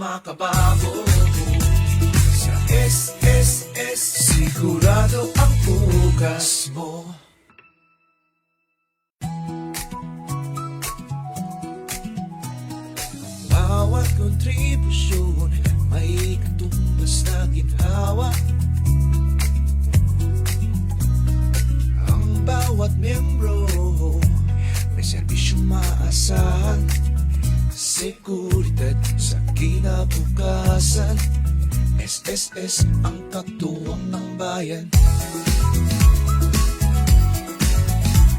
makabago. Sa SSS, sigurado ang bukas mo. Bawat kontribusyon may katumbas na ginhawa. Ang bawat miyembro may serbisyong maasahan. Seguridad sa kinabukasan. SSS ang katuwang ng bayan.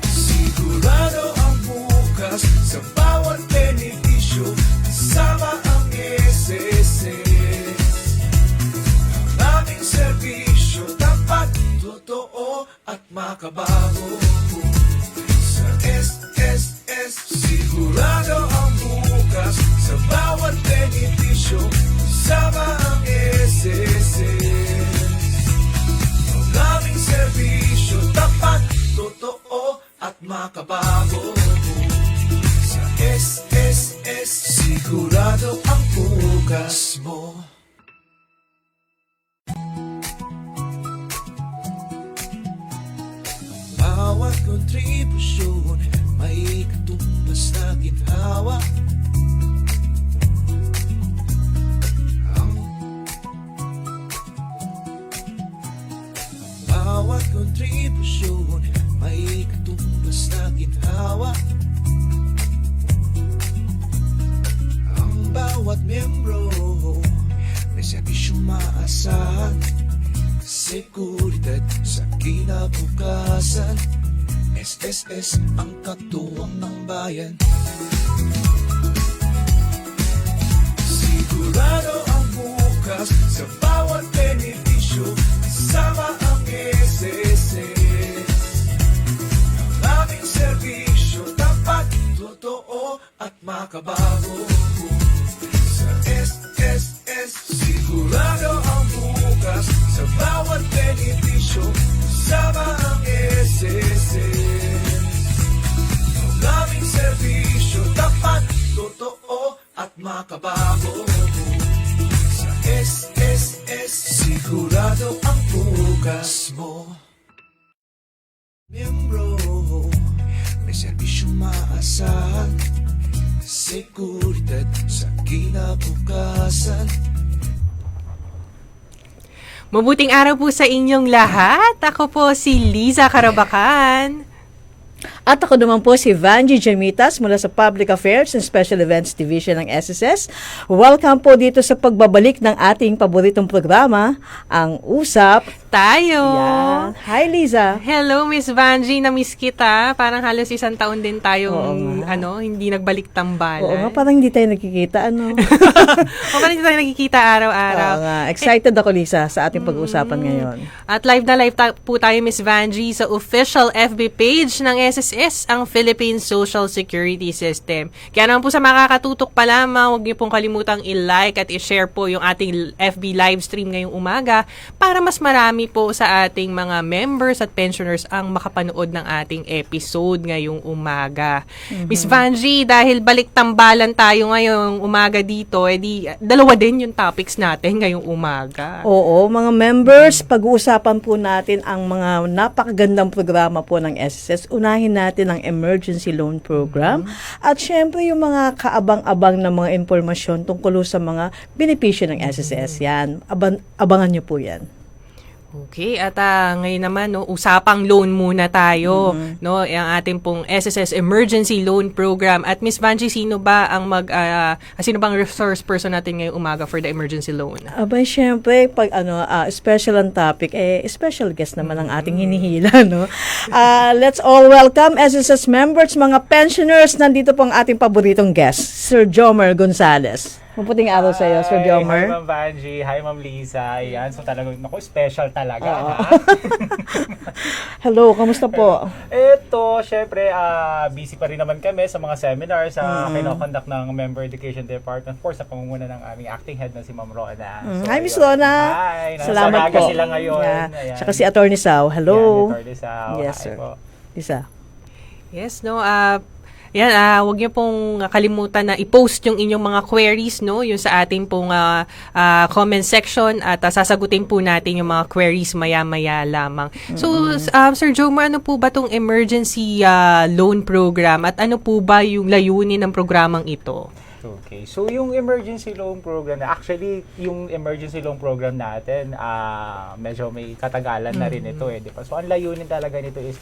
Sigurado ang bukas sa bawat benepisyo. Kasama ang SSS. Ang aming serbisyo tapat, totoo at makabago. Sa SSS, sigurado ang bukas sa bawat benepisyo. Kasama ang SSS. Ang aming serbisyo tapat, totoo at makabago. Sa SSS, sigurado ang bukas mo. Bawat kontribusyon may katumbas na ginhawa. Bawat kontribusyon may katumbas na ginhawa. Ang bawat miyembro may serbisyong maasahan. Seguridad sa kinabukasan. SSS ang katuwang ng bayan. Sigurado ang bukas sa bawat benepisyo. Kasama ang SSS. Ang aming serbisyo tapat, totoo at makabago. Sa SSS, sigurado ang bukas sa bawat benepisyo. Kasama ang SSS. Ang aming serbisyo tapat, totoo at makabago. Sa SSS, sigurado ang bukas mo. Miyembro, may serbisyong maasahan. Seguridad sa kinabukasan. Mabuting araw po sa inyong lahat. Ako po si Liza Carabacan. At ako naman po si Vanji Jamitas mula sa Public Affairs and Special Events Division ng SSS. Welcome po dito sa pagbabalik ng ating paboritong programa, ang Usap Tayo. Yan. Hi Liza. Hello Miss Vanji, na-miss kita. Parang halos isang taon din tayong hindi nagbalik tambalan. Oo nga, parang hindi tayo nagkikita, ano? Parang hindi tayo nagkikita araw-araw. Oo nga, excited ako Liza sa ating pag-uusapan ngayon. At live na live po tayo Miss Vanji sa official FB page ng SSS, ang Philippine Social Security System. Kaya naman po sa makakatutok pa lamang, huwag niyo pong kalimutang i-like at i-share po yung ating FB live stream ngayong umaga para mas marami po sa ating mga members at pensioners ang makapanood ng ating episode ngayong umaga. Miss Vanji, dahil balik tambalan tayo ngayong umaga dito, edi dalawa din yung topics natin ngayong umaga. Oo, mga members, pag-uusapan po natin ang mga napakagandang programa po ng SSS. Unahin natin ang Emergency Loan Program at syempre yung mga kaabang-abang na mga impormasyon tungkol sa mga benepisyo ng SSS. Yan, abangan nyo po yan. Okay, at ngayon naman usapang loan muna tayo, no? Ang ating pong SSS Emergency Loan Program. At Miss Vanji, sino ba ang sino bang resource person natin ngayong umaga for the emergency loan? Abay, syempre, pag special ang topic, special guest naman ang ating hinihila, no? Let's all welcome SSS members, mga pensioners. Nandito po ang ating paboritong guest, Sir Jomer Gonzales. Maputing araw sa iyo, Sir Jomer. Hi, Ma'am Vanji. Hi, Ma'am Lisa. Ayan, so talagang, special talaga. Hello, kamusta po? Ito, syempre, busy pa rin naman kami sa mga seminars sa kinoconduct ng Member Education Department, of course, sa pangunguna ng aming acting head na si Ma'am Rona. So, hi, Miss Rona. Hi. Salamat po. Sila ngayon. Yeah. Saka si Attorney Sao. Hello. Attorney Sao. Yes, hi sir. Po. Isa. Yes, no, Yan, huwag niyo pong kalimutan na i-post yung inyong mga queries, no? Yung sa ating pong comment section at sasagutin po natin yung mga queries maya-maya lamang. So, Sir Jomar, ano po ba tong emergency loan program at ano po ba yung layunin ng programang ito? Okay. So, yung emergency loan program, actually, yung emergency loan program natin, medyo may katagalan na rin ito eh. Di ba? So, ang layunin talaga nito is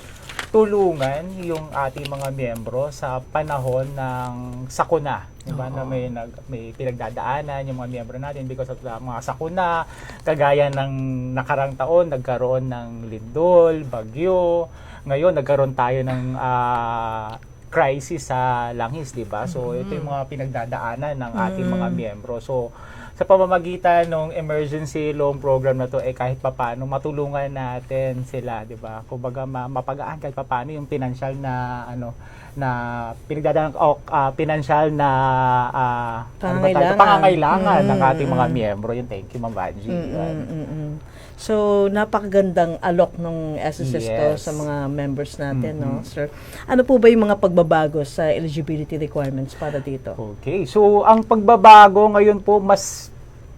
tulungan yung ating mga miyembro sa panahon ng sakuna. Diba? Na may pinagdadaanan yung mga miyembro natin because of the mga sakuna, kagaya ng nakarang taon, nagkaroon ng lindol, bagyo. Ngayon, nagkaroon tayo ng crisis sa langis, di ba? So, ito yung mga pinagdadaanan ng ating mga miyembro. So, sa pamamagitan ng emergency loan program na to, kahit papaano matulungan natin sila, di ba? Kumbaga, mapagaan kahit papaano yung financial na, na pinagdadaanan, financial na pangangailangan ng ating mga miyembro. Yun, thank you, Ma'am Vanji. So, napakagandang alok ng SSS to Yes. sa mga members natin, no, sir? Ano po ba yung mga pagbabago sa eligibility requirements para dito? Okay. So, ang pagbabago ngayon po, mas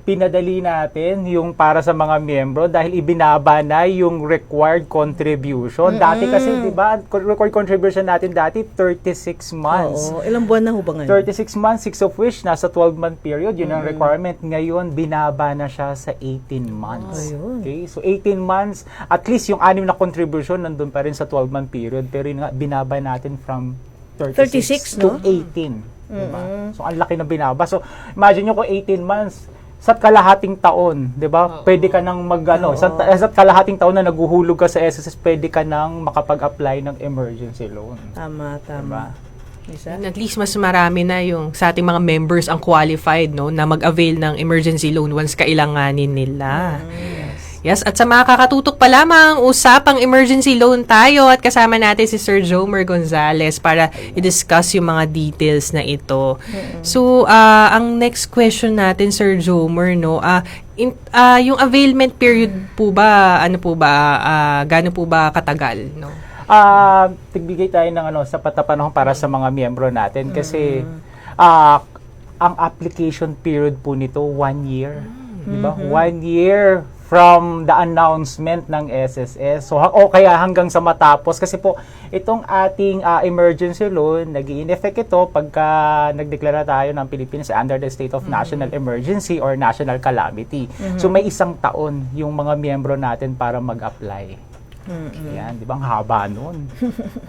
pinadali natin yung para sa mga miyembro dahil ibinaba na yung required contribution. Dati kasi, di ba, required contribution natin dati 36 months. Oo. Ilang buwan na ho ba ngayon? 36 months, 6 of which nasa 12-month period, yun ang requirement. Ngayon, binaba na siya sa 18 months. Ayun. Okay? So, 18 months, at least yung 6 na contribution nandun pa rin sa 12-month period, pero yun nga, binaba natin from 36 to no? 18. Diba? So, ang laki na binaba. So, imagine nyo kung 18 months, sa kalahating taon, 'di ba? Pwede ka nang sa kalahating taon na naguhulog ka sa SSS, pwede ka nang makapag-apply ng emergency loan. Tama. Diba? Isa? At least mas marami na yung sa ating mga members ang qualified, no, na mag-avail ng emergency loan once kailanganin nila. Yes, at sa mga kakatutok pa lamang, usapang emergency loan tayo at kasama natin si Sir Jomer Gonzales para i-discuss yung mga details na ito. So, ang next question natin, Sir Jomer, no, yung availment period po ba, gaano po ba katagal, no? Tigbigay tayo ng sapat na panahon para sa mga miyembro natin kasi ang application period po nito 1 year. Diba? 1 year from the announcement ng SSS. So, kaya hanggang sa matapos. Kasi po, itong ating emergency loan, nag-i-effect ito pagka nagdeklara tayo ng Pilipinas under the state of national emergency or national calamity. So, may 1 taon yung mga miyembro natin para mag-apply. Yan, di ba? Ang haba nun.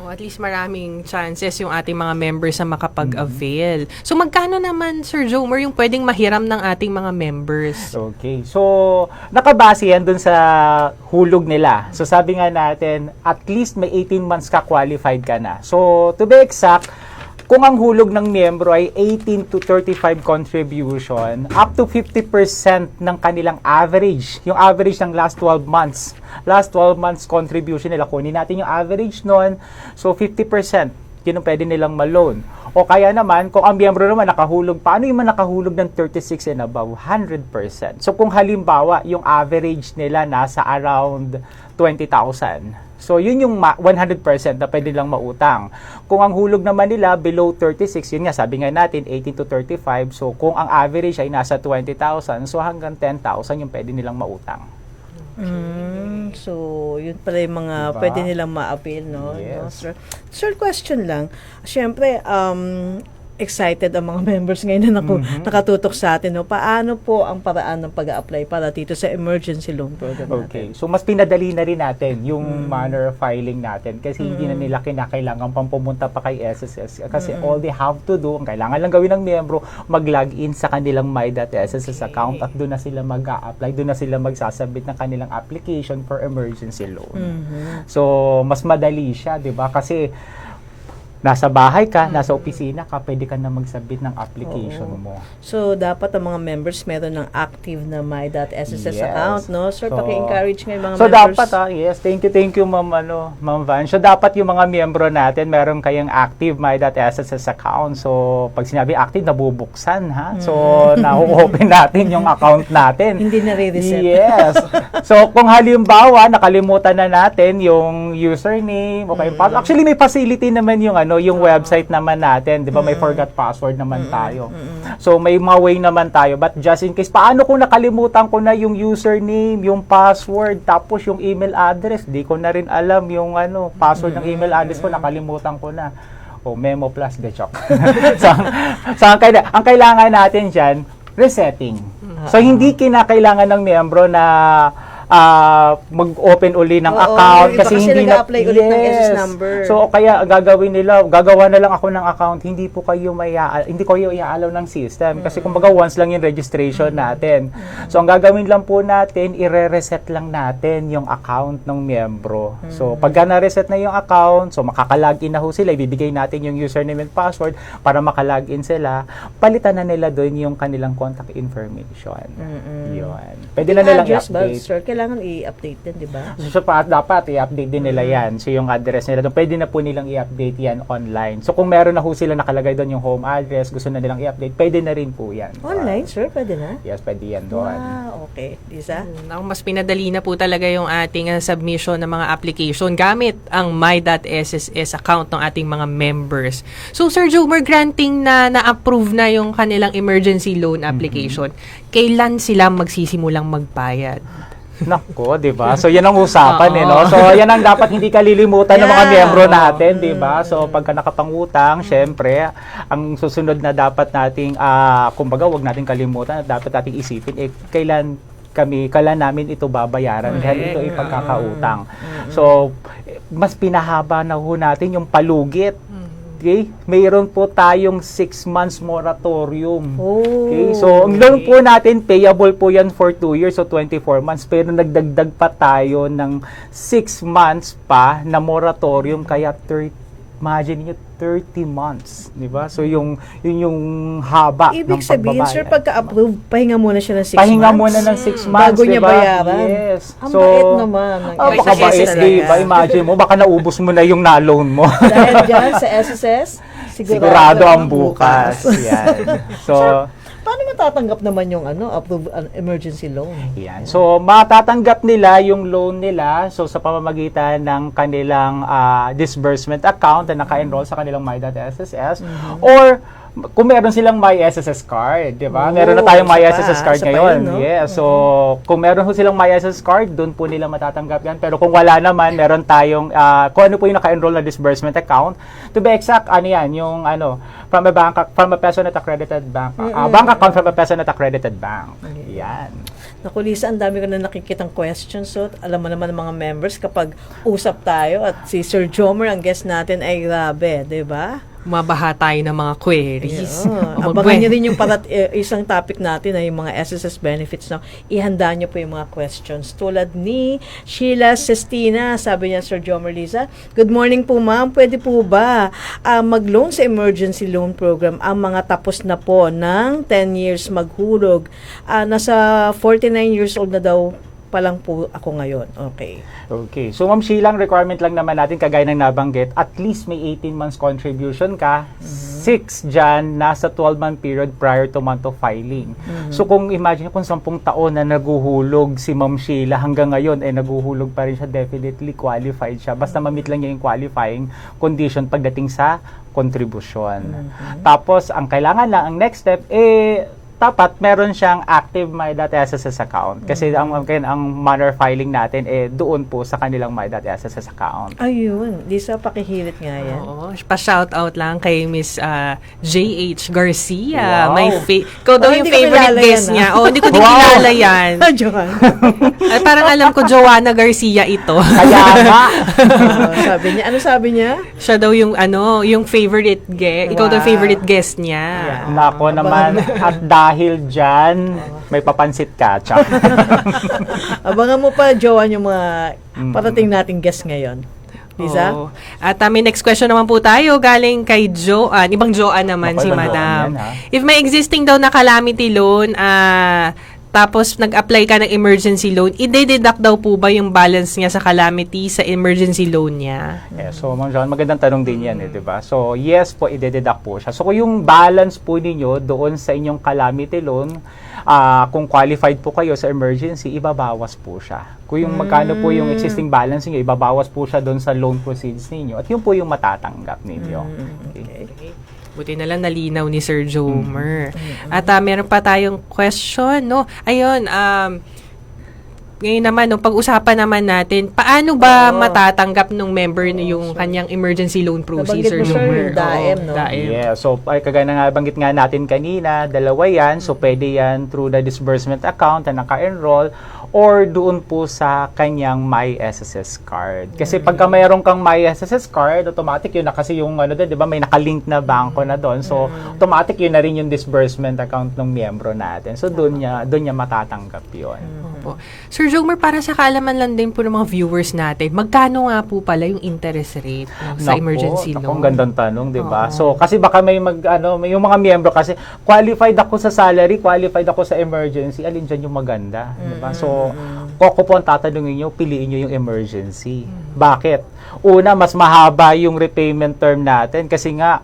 At least maraming chances yung ating mga members na makapag-avail. So, magkano naman, Sir Jomer, yung pwedeng mahiram ng ating mga members? Okay. So, nakabase yan dun sa hulog nila. So, sabi nga natin, at least may 18 months ka qualified ka na. So, to be exact, kung ang hulog ng miyembro ay 18 to 35 contribution, up to 50% ng kanilang average, yung average ng last 12 months contribution nila, kunin natin yung average nun, so 50%, yun ang pwede nilang ma-loan. O kaya naman, kung ang miyembro naman nakahulog, paano yung nakahulog ng 36 and above? 100%. So kung halimbawa, yung average nila nasa around 20,000, so, yun yung 100% na pwede lang mautang. Kung ang hulog naman nila below 36, yun nga, sabi nga natin, 18 to 35. So, kung ang average ay nasa 20,000, so hanggang 10,000 yung pwede nilang mautang. So, yun pala yung mga pwede nilang ma-appeal, no? Yes. No, sir? Sir, question lang. Siyempre, excited ang mga members ngayon na nakatutok sa atin. No? Paano po ang paraan ng pag-a-apply para dito sa emergency loan program Okay. natin? So, mas pinadali na rin natin yung manner of filing natin kasi hindi na nila kinakailangan pang pumunta pa kay SSS kasi all they have to do, ang kailangan lang gawin ng miyembro, mag-login sa kanilang my.sss account at doon na sila mag-a-apply, doon na sila magsasabit ng kanilang application for emergency loan. So, mas madali siya, di ba? Kasi nasa bahay ka, nasa opisina ka, pwede ka na magsabit ng application mo. So, dapat ang mga members meron ng active na my.sss Yes. account, no? Sir, So, paki-encourage nga yung mga So members. dapat yes, thank you Ma'am Van. So dapat yung mga miyembro natin meron kayong active my.sss account. So pag sinabi active, nabubuksan ha. So na-open natin yung account natin. Hindi na re-reset. Yes. So kung halimbawa nakalimutan na natin yung username, okay, actually may facility naman yung yung website naman natin, 'di ba? May forgot password naman tayo. So may mga way naman tayo, but just in case, paano kung nakalimutan ko na yung username, yung password, tapos yung email address, di ko na rin alam yung password ng email address ko, nakalimutan ko na. Memo plus the joke. so ang kailangan natin diyan, resetting. So hindi kinakailangan ng miyembro na mag-open uli ng account yung iba kasi kasi hindi nag-a-apply ulit ng SS number. So kaya gagawin nila, gagawa na lang ako ng account, hindi ko kayo iaalaw ng system kasi kumbaga once lang yung registration natin. So ang gagawin lang po natin, ire-reset lang natin yung account ng miyembro. So pagka na-reset na yung account, so makakalagin na ho sila, ibibigay natin yung username and password para makalagin sila, palitan na nila doon yung kanilang contact information. Yun. Pwede na nilang Address ba, i-update. sir? Kailangan i-update din, di ba? So, dapat i-update din nila yan. So, yung address nila doon, pwede na po nilang i-update yan online. So, kung meron na ho sila nakalagay doon yung home address, gusto na nilang i-update, pwede na rin po yan. Online, sir? Pwede na? Yes, pwede yan doon. Okay. Lisa? Mas pinadali na po talaga yung ating submission ng mga application gamit ang my.sss account ng ating mga members. So, Sir Jomer, granting na-approve na yung kanilang emergency loan application, kailan sila magsisimulang magbayad? Nako, 'di ba? So 'yan ang usapan no. So 'yan ang dapat hindi kalilimutan ng mga miyembro natin, 'di ba? So pagka nakapangutang, syempre, ang susunod na dapat nating kumbaga, wag nating kalimutan at dapat nating isipin kailan namin ito babayaran dahil ito ay pagkakautang. So mas pinahaba na ho natin yung palugit. Okay? Mayroon po tayong 6 months moratorium. Okay? So, ang loan po natin, payable po yan for 2 years, so 24 months. Pero nagdagdag pa tayo ng 6 months pa na moratorium, kaya imagine niyo 30 months, di ba? So, yun yung haba ng Ibig sabihin, pagbabayad. sir, pagka-approve, pahinga muna siya ng 6 months? Pahinga muna ng 6 months, bago niya diba? bayaran? Yes. Ang bait naman. ng Baka SSS bait, diba? Imagine mo, baka naubos mo na yung na-loan mo. Dahil dyan sa SSS, Sigurado ang bukas. Yan. So, paano matatanggap naman yung approved emergency loan? yan. So, matatanggap nila yung loan nila sa pamamagitan ng kanilang disbursement account na naka-enroll sa kanilang my.sss or kung meron silang MySSS card, di ba? Meron na tayong MySSS card ngayon. No? Yes. So, kung meron silang MySSS card, doon po nila matatanggap yan. Pero kung wala naman, meron tayong, kung ano po yung naka-enroll na disbursement account, to be exact, from a PesoNet accredited bank, bank account from a PesoNet accredited bank. Yan. Naku, Lisa, ang dami ko na nakikitang questions. So, alam mo naman ng mga members kapag usap tayo at si Sir Jomer, ang guest natin, ay grabe, di ba? Mabaha tayo ng mga queries. Abangan nyo rin yung isang topic natin ay yung mga SSS benefits. No? Ihanda nyo po yung mga questions. Tulad ni Sheila Sestina, sabi niya, Sir Jomer, Lisa, good morning po ma'am, pwede po ba mag-loan sa emergency loan program ang mga tapos na po ng 10 years maghulog? Nasa 49 years old na daw pa lang po ako ngayon. Okay. Okay. So, Ma'am Sheila, ang requirement lang naman natin, kagaya ng nabanggit, at least may 18 months contribution ka. 6 dyan, nasa 12-month period prior to month of filing. So, kung imagine kung 10 taon na naguhulog si Ma'am Sheila hanggang ngayon, naguhulog pa rin siya, definitely qualified siya. Basta ma-meet lang niya yung qualifying condition pagdating sa contribution. Tapos, ang kailangan lang, ang next step, dapat meron siyang active my.sss account kasi ang manner filing natin doon po sa kanilang my.sss account. Ayun, Lisa, pakihilit nga yan. Oo, pa-shoutout lang kay Miss J.H. Garcia. Wow. Ikaw daw yung hindi ko favorite kilala guest yan, niya. Oh, hindi ko din kilala yan. Johan. Parang alam ko, Joanna Garcia ito. Kaya nga. Sabi niya, ano sabi niya? Siya daw yung yung favorite guest. Ikaw daw yung favorite guest niya. Nako naman, at dahil dyan, may papansit ka, Chuck. Abangan mo pa, Johan, yung mga parating nating guest ngayon. Lisa? Oo. At may next question naman po tayo galing kay Joanne. Ibang Joanne naman Ako, si ibang Madam. Joanne yan, If may existing daw na calamity loan, tapos nag-apply ka ng emergency loan, i-deduct daw po ba yung balance niya sa calamity sa emergency loan niya? So, Ma'am John, magandang tanong din yan, di ba? So, yes po, i-deduct po siya. So, kung yung balance po ninyo doon sa inyong calamity loan, kung qualified po kayo sa emergency, ibabawas po siya. Kung yung magkano po yung existing balance niyo, ibabawas po siya doon sa loan proceeds ninyo. At yun po yung matatanggap ninyo. Okay. Buti na lang nalinaw ni Sir Jomer. At meron pa tayong question, no? Ayun, ngayon naman, no, pag-usapan naman natin, paano ba matatanggap ng member yung kanyang emergency loan proceeds, Sir Nabanggit mo, sir, Jomer? yung DAEM, no? DAEM. Yeah, so kagaya na nga banggit nga natin kanina, dalawa yan. So pwede yan through the disbursement account na naka-enroll or doon po sa kanyang My SSS card. Kasi pagka mayroon kang My SSS card, automatic yun na kasi yung ano doon, 'di ba, may naka-link na bangko na doon. So automatic yun na rin yung disbursement account ng miyembro natin. So doon niya matatanggap 'yon. Opo. Sir Jomer, para sa kaalaman lang din po ng mga viewers natin, magkano nga po pala yung interest rate no, sa emergency loan? Ang gandang tanong, 'di ba? So kasi baka may yung mga miyembro kasi qualified ako sa salary, qualified ako sa emergency, alin diyan yung maganda, 'di ba? So koko po ang tatanungin niyo, piliin niyo yung emergency. Bakit? Una, mas mahaba yung repayment term natin kasi nga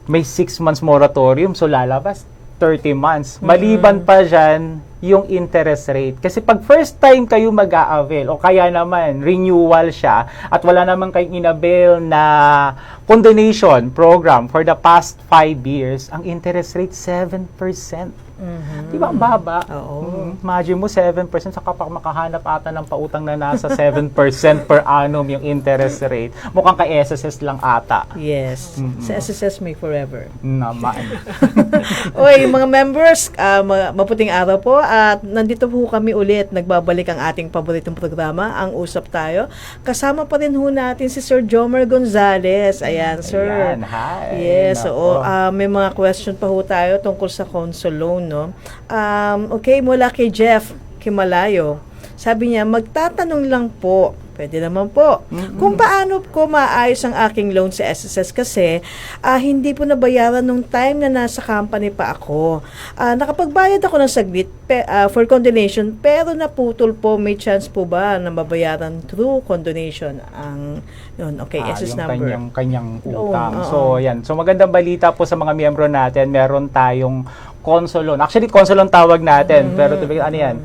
may 6 months moratorium, so lalabas 30 months. Maliban pa dyan, yung interest rate. Kasi pag first time kayo mag-a-avail, o kaya naman, renewal siya, at wala naman kayong inavail na condonation program for the past 5 years, ang interest rate 7%. Di ba ang baba? Imagine mo 7%, saka pa makahanap ata ng pautang na nasa 7% per annum yung interest rate. Mukhang ka SSS lang ata. Yes. Sa SSS may forever. Naman. Oy, mga members, maputing araw po at nandito po kami ulit. Nagbabalik ang ating paboritong programa, ang Usap Tayo. Kasama pa rin ho natin si Sir Jomer Gonzales. Ayan, sir. Ayan, hi. Yes, Nako. may mga question pa ho tayo tungkol sa console loan, no? Okay, mula kay Jeff Kimalayo. Sabi niya, magtatanong lang po. Pwede naman po. Kung paano ko maayos ang aking loan sa SSS kasi hindi po nabayaran nung time na nasa company pa ako. Nakapagbayad ako ng saglit for condonation pero naputol po. May chance po ba na mabayaran through condonation ang yun? Okay, SS yung number. kanyang utang. So, yan. So, magandang balita po sa mga miyembro natin. Meron tayong console loan. Actually, console loan tawag natin. Pero ano yan?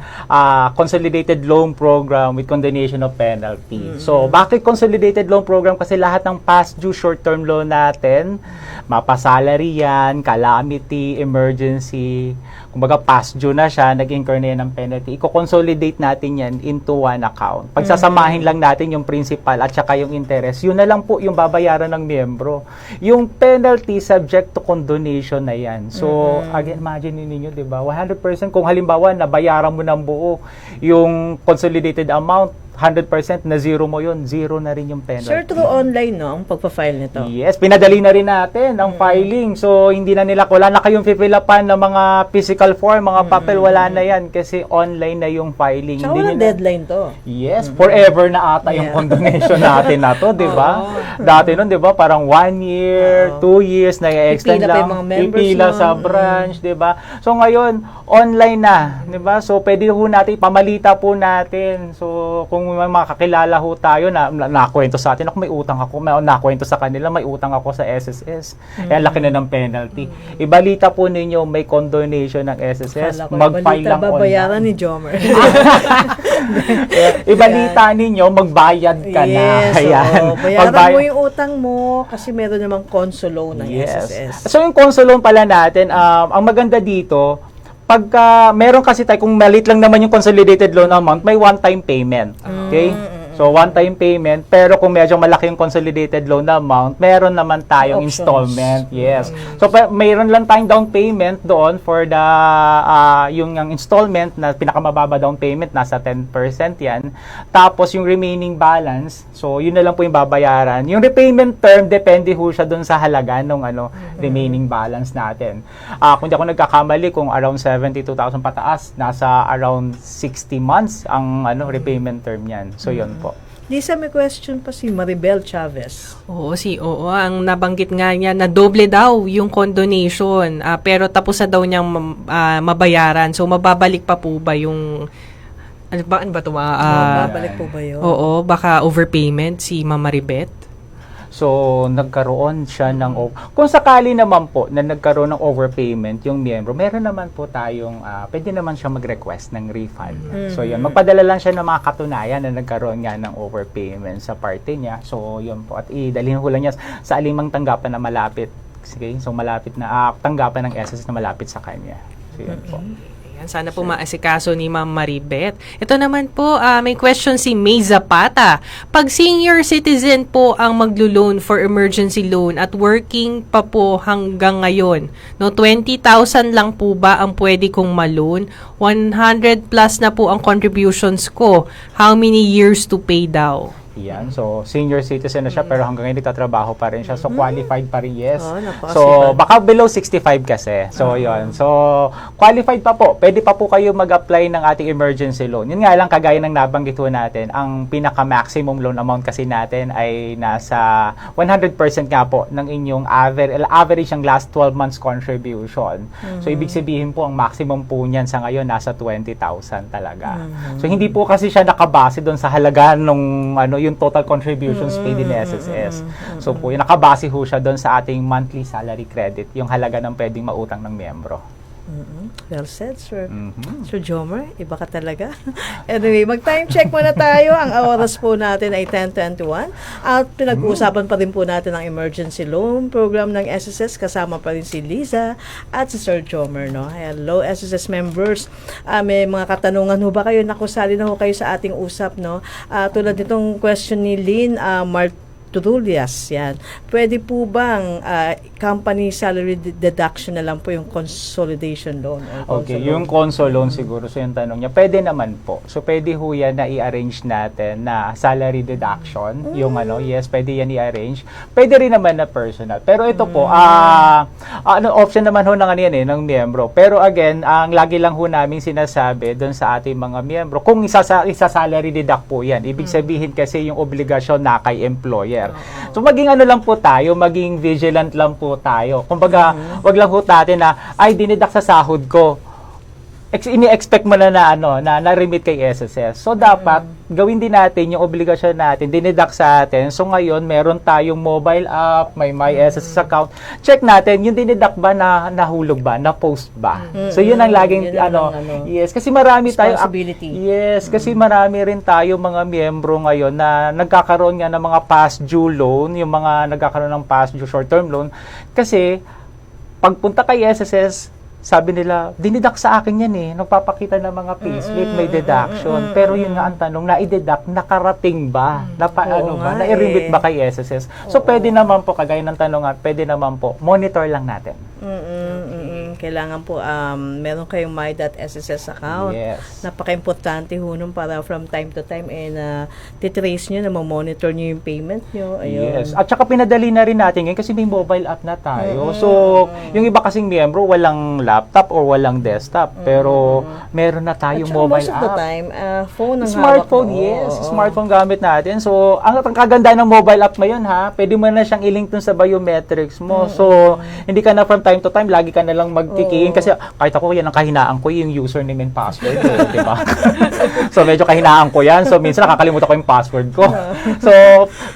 Consolidated Loan Program with Condonation of Penalty. So, bakit Consolidated Loan Program? Kasi lahat ng past due short-term loan natin, mapasalary yan, calamity, emergency, kumbaga past due na siya, nag-incur na yan ng penalty. Iko-consolidate natin yan into one account. Pagsasamahin lang natin yung principal at saka yung interest. Yun na lang po yung babayaran ng miyembro. Yung penalty subject to condonation na yan. So, again, imagine ninyo, di ba? 100% kung halimbawa nabayaran mo ng buo yung consolidated amount, 100% na zero mo yun, zero na rin yung penalty. Sir, through online, no? Ang pagpa-file nito. Yes, pinadali na rin natin ang filing. So, hindi na wala na kayong fill-upan ng mga physical form, mga papel, wala na yan kasi online na yung filing. Tsaka Hindi walang nyo na- deadline to. Yes, forever na ata yung Yeah. condonation natin na to, di ba? Dati nun, di ba, parang 1 year, 2 years, na-extend Pipila pa lang. yung mga members Pipila nun. sa branch, di ba? So, ngayon, online na, di ba? So, pwede ho natin, pamalita po natin. So, kung may mga kakilala ho tayo na nakwento sa atin, ako may utang ako, nakwento sa kanila, may utang ako sa SSS. Eh, laki na ng penalty. Ibalita po ninyo, may condonation ng SSS, Akala ko, mag-file balita, lang babayaran online. ni Jomer. Ibalita ninyo, magbayad ka na. Yes, Ayan. oo. Bayaran Magbay- mo yung utang mo kasi meron namang consolo ng SSS. So yung console loan pala natin, ang maganda dito, pagka meron kasi tayo, kung malit lang naman yung consolidated loan amount, may one-time payment. Okay? So, one-time payment, pero kung medyo malaki yung consolidated loan amount, meron naman tayong Options. installment. Yes. So, mayroon lang tayong down payment doon for the, yung installment na pinakamababa down payment, nasa 10% yan. Tapos, yung remaining balance, so, yun na lang po yung babayaran. Yung repayment term, depende ho siya doon sa halaga ng remaining balance natin. Kung di ako nagkakamali, kung around 72,000 pataas, nasa around 60 months ang repayment term yan. So, yun po. Lisa, may question pa si Maribel Chavez. Oo, ang nabanggit nga niya na doble daw yung condonation, pero tapos na daw niyang mabayaran. So, mababalik pa po ba yung, ano ba ito? Babalik po ba yun? Oo, baka overpayment si Ma'am Maribet? So, nagkaroon siya ng kung sakali naman po na nagkaroon ng overpayment yung miyembro, meron naman po tayong pwede naman siya mag-request ng refund. So, yun, magpadala lang siya ng mga katunayan na nagkaroon nga ng overpayment sa parte niya. So, yun po. At idalhin ko lang niya sa alimang tanggapan na malapit. Okay? So, malapit na tanggapan ng SS na malapit sa kanya. So, yun po. Ayan, sana po maasikaso ni Ma'am Maribet. Ito naman po, may question si May Zapata. Pag senior citizen po ang maglo-loan for emergency loan at working pa po hanggang ngayon, no, 20,000 lang po ba ang pwede kong ma-loan? 100 plus na po ang contributions ko. How many years to pay daw? Yan. So, senior citizen na siya pero hanggang ngayon nagtatrabaho pa rin siya. So, qualified pa rin, yes. Oh, napakasipan. So, baka below 65 kasi. So, yun. So, qualified pa po. Pwede pa po kayo mag-apply ng ating emergency loan. Yun nga lang, kagaya ng nabanggit po natin, ang pinaka-maximum loan amount kasi natin ay nasa 100% nga po ng inyong average ang last 12 months contribution. So, ibig sabihin po, ang maximum po niyan sa ngayon nasa 20,000 talaga. So, hindi po kasi siya nakabase doon sa halaga nung yung total contributions paid in SSS. So po, yung nakabase ho siya doon sa ating monthly salary credit, yung halaga ng pwedeng mautang ng miyembro. Well said, Sir. Sir Jomer, iba ka talaga. Anyway, mag-time check muna tayo. Ang oras po natin ay 10:21. At pinag-uusapan pa rin po natin ang emergency loan program ng SSS. Kasama pa rin si Liza at si Sir Jomer. No? Hello, SSS members. May mga katanungan ho ba kayo? Nakusali na ho kayo sa ating usap. No? Tulad nitong question ni Lynn Martulias, yan. Pwede po bang company salary deduction na lang po yung consolidation loan? Okay, yung console loan siguro. So yung tanong niya, pwede naman po. So pwede ho yan na i-arrange natin na salary deduction. Yung yes, pwede yan i-arrange. Pwede rin naman na personal. Pero ito po, option naman ho ng miyembro. Pero again, ang lagi lang ho namin sinasabi doon sa ating mga miyembro, kung isa-salary deduct po yan, ibig sabihin kasi yung obligasyon na kay employer. So maging lang po tayo, maging vigilant lang po tayo. Kumbaga, wag lang po natin na dinidak sa sahod ko. Ini-expect mo na na-remit kay SSS. So dapat gawin din natin yung obligasyon natin, dinidak sa atin. So ngayon, meron tayong mobile app, may SSS account. Check natin yung dinidak ba na nahulog ba, na post ba. So yun ang laging yes, kasi marami tayo yes, kasi marami rin tayo mga miyembro ngayon na nagkakaroon nga ng mga past due loan, yung mga nagkakaroon ng past due short-term loan kasi pagpunta kay SSS, sabi nila, dinidak sa akin yan nagpapakita ng mga payslip, may deduction. Pero yun nga ang tanong, na-i-deduct, nakarating ba? Na-i-remit ba kay SSS? So, pwede naman po, kagaya ng tanong pwede naman po, monitor lang natin. Kailangan po, meron kayong my.sss account. Yes. Napaka-importante ho nun para from time to time, titrace nyo na monitor nyo yung payment nyo. Ayun. Yes. At saka pinadali na rin natin ngayon kasi may mobile app na tayo. So, yung iba kasing miyembro, walang laptop or walang desktop. Pero, meron na tayong mobile most of app. the time, phone ang Smartphone, hawak mo. yes. Smartphone gamit natin. So, ang kaganda ng mobile app ngayon, pwede mo na siyang i-link dun sa biometrics mo. So, hindi ka na from time to time, lagi ka na lang magkikiin. Kasi kahit ako, yan ang kahinaan ko, yung username and password. Di ba? So, medyo kahinaan ko yan. So, minsan nakakalimutan ko yung password ko. So,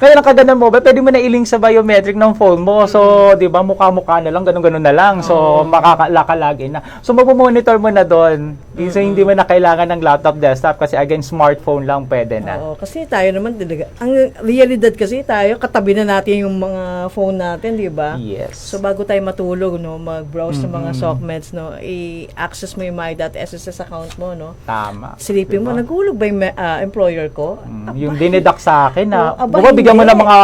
ngayon ang kaganda ng mobile, pwede mo na i-link sa biometric ng phone mo. So, di ba, mukha-mukha na lang, ganun-ganun na lang. So, makakalagin na. So, mapomonitor mo na doon. So, hindi mo na kailangan ng laptop, desktop kasi again, smartphone lang pwede na. Oo, kasi tayo naman talaga. Ang realidad kasi tayo, katabi na natin yung mga phone natin, di ba? Yes. So, bago tayo matulog, mag-browse ng mga SOCMEDs, i-access mo yung my.sss account mo, Tama. Silipin mo, naghulog ba yung employer ko? Yung dinidak sa akin na, bigyan mo hindi. ng mga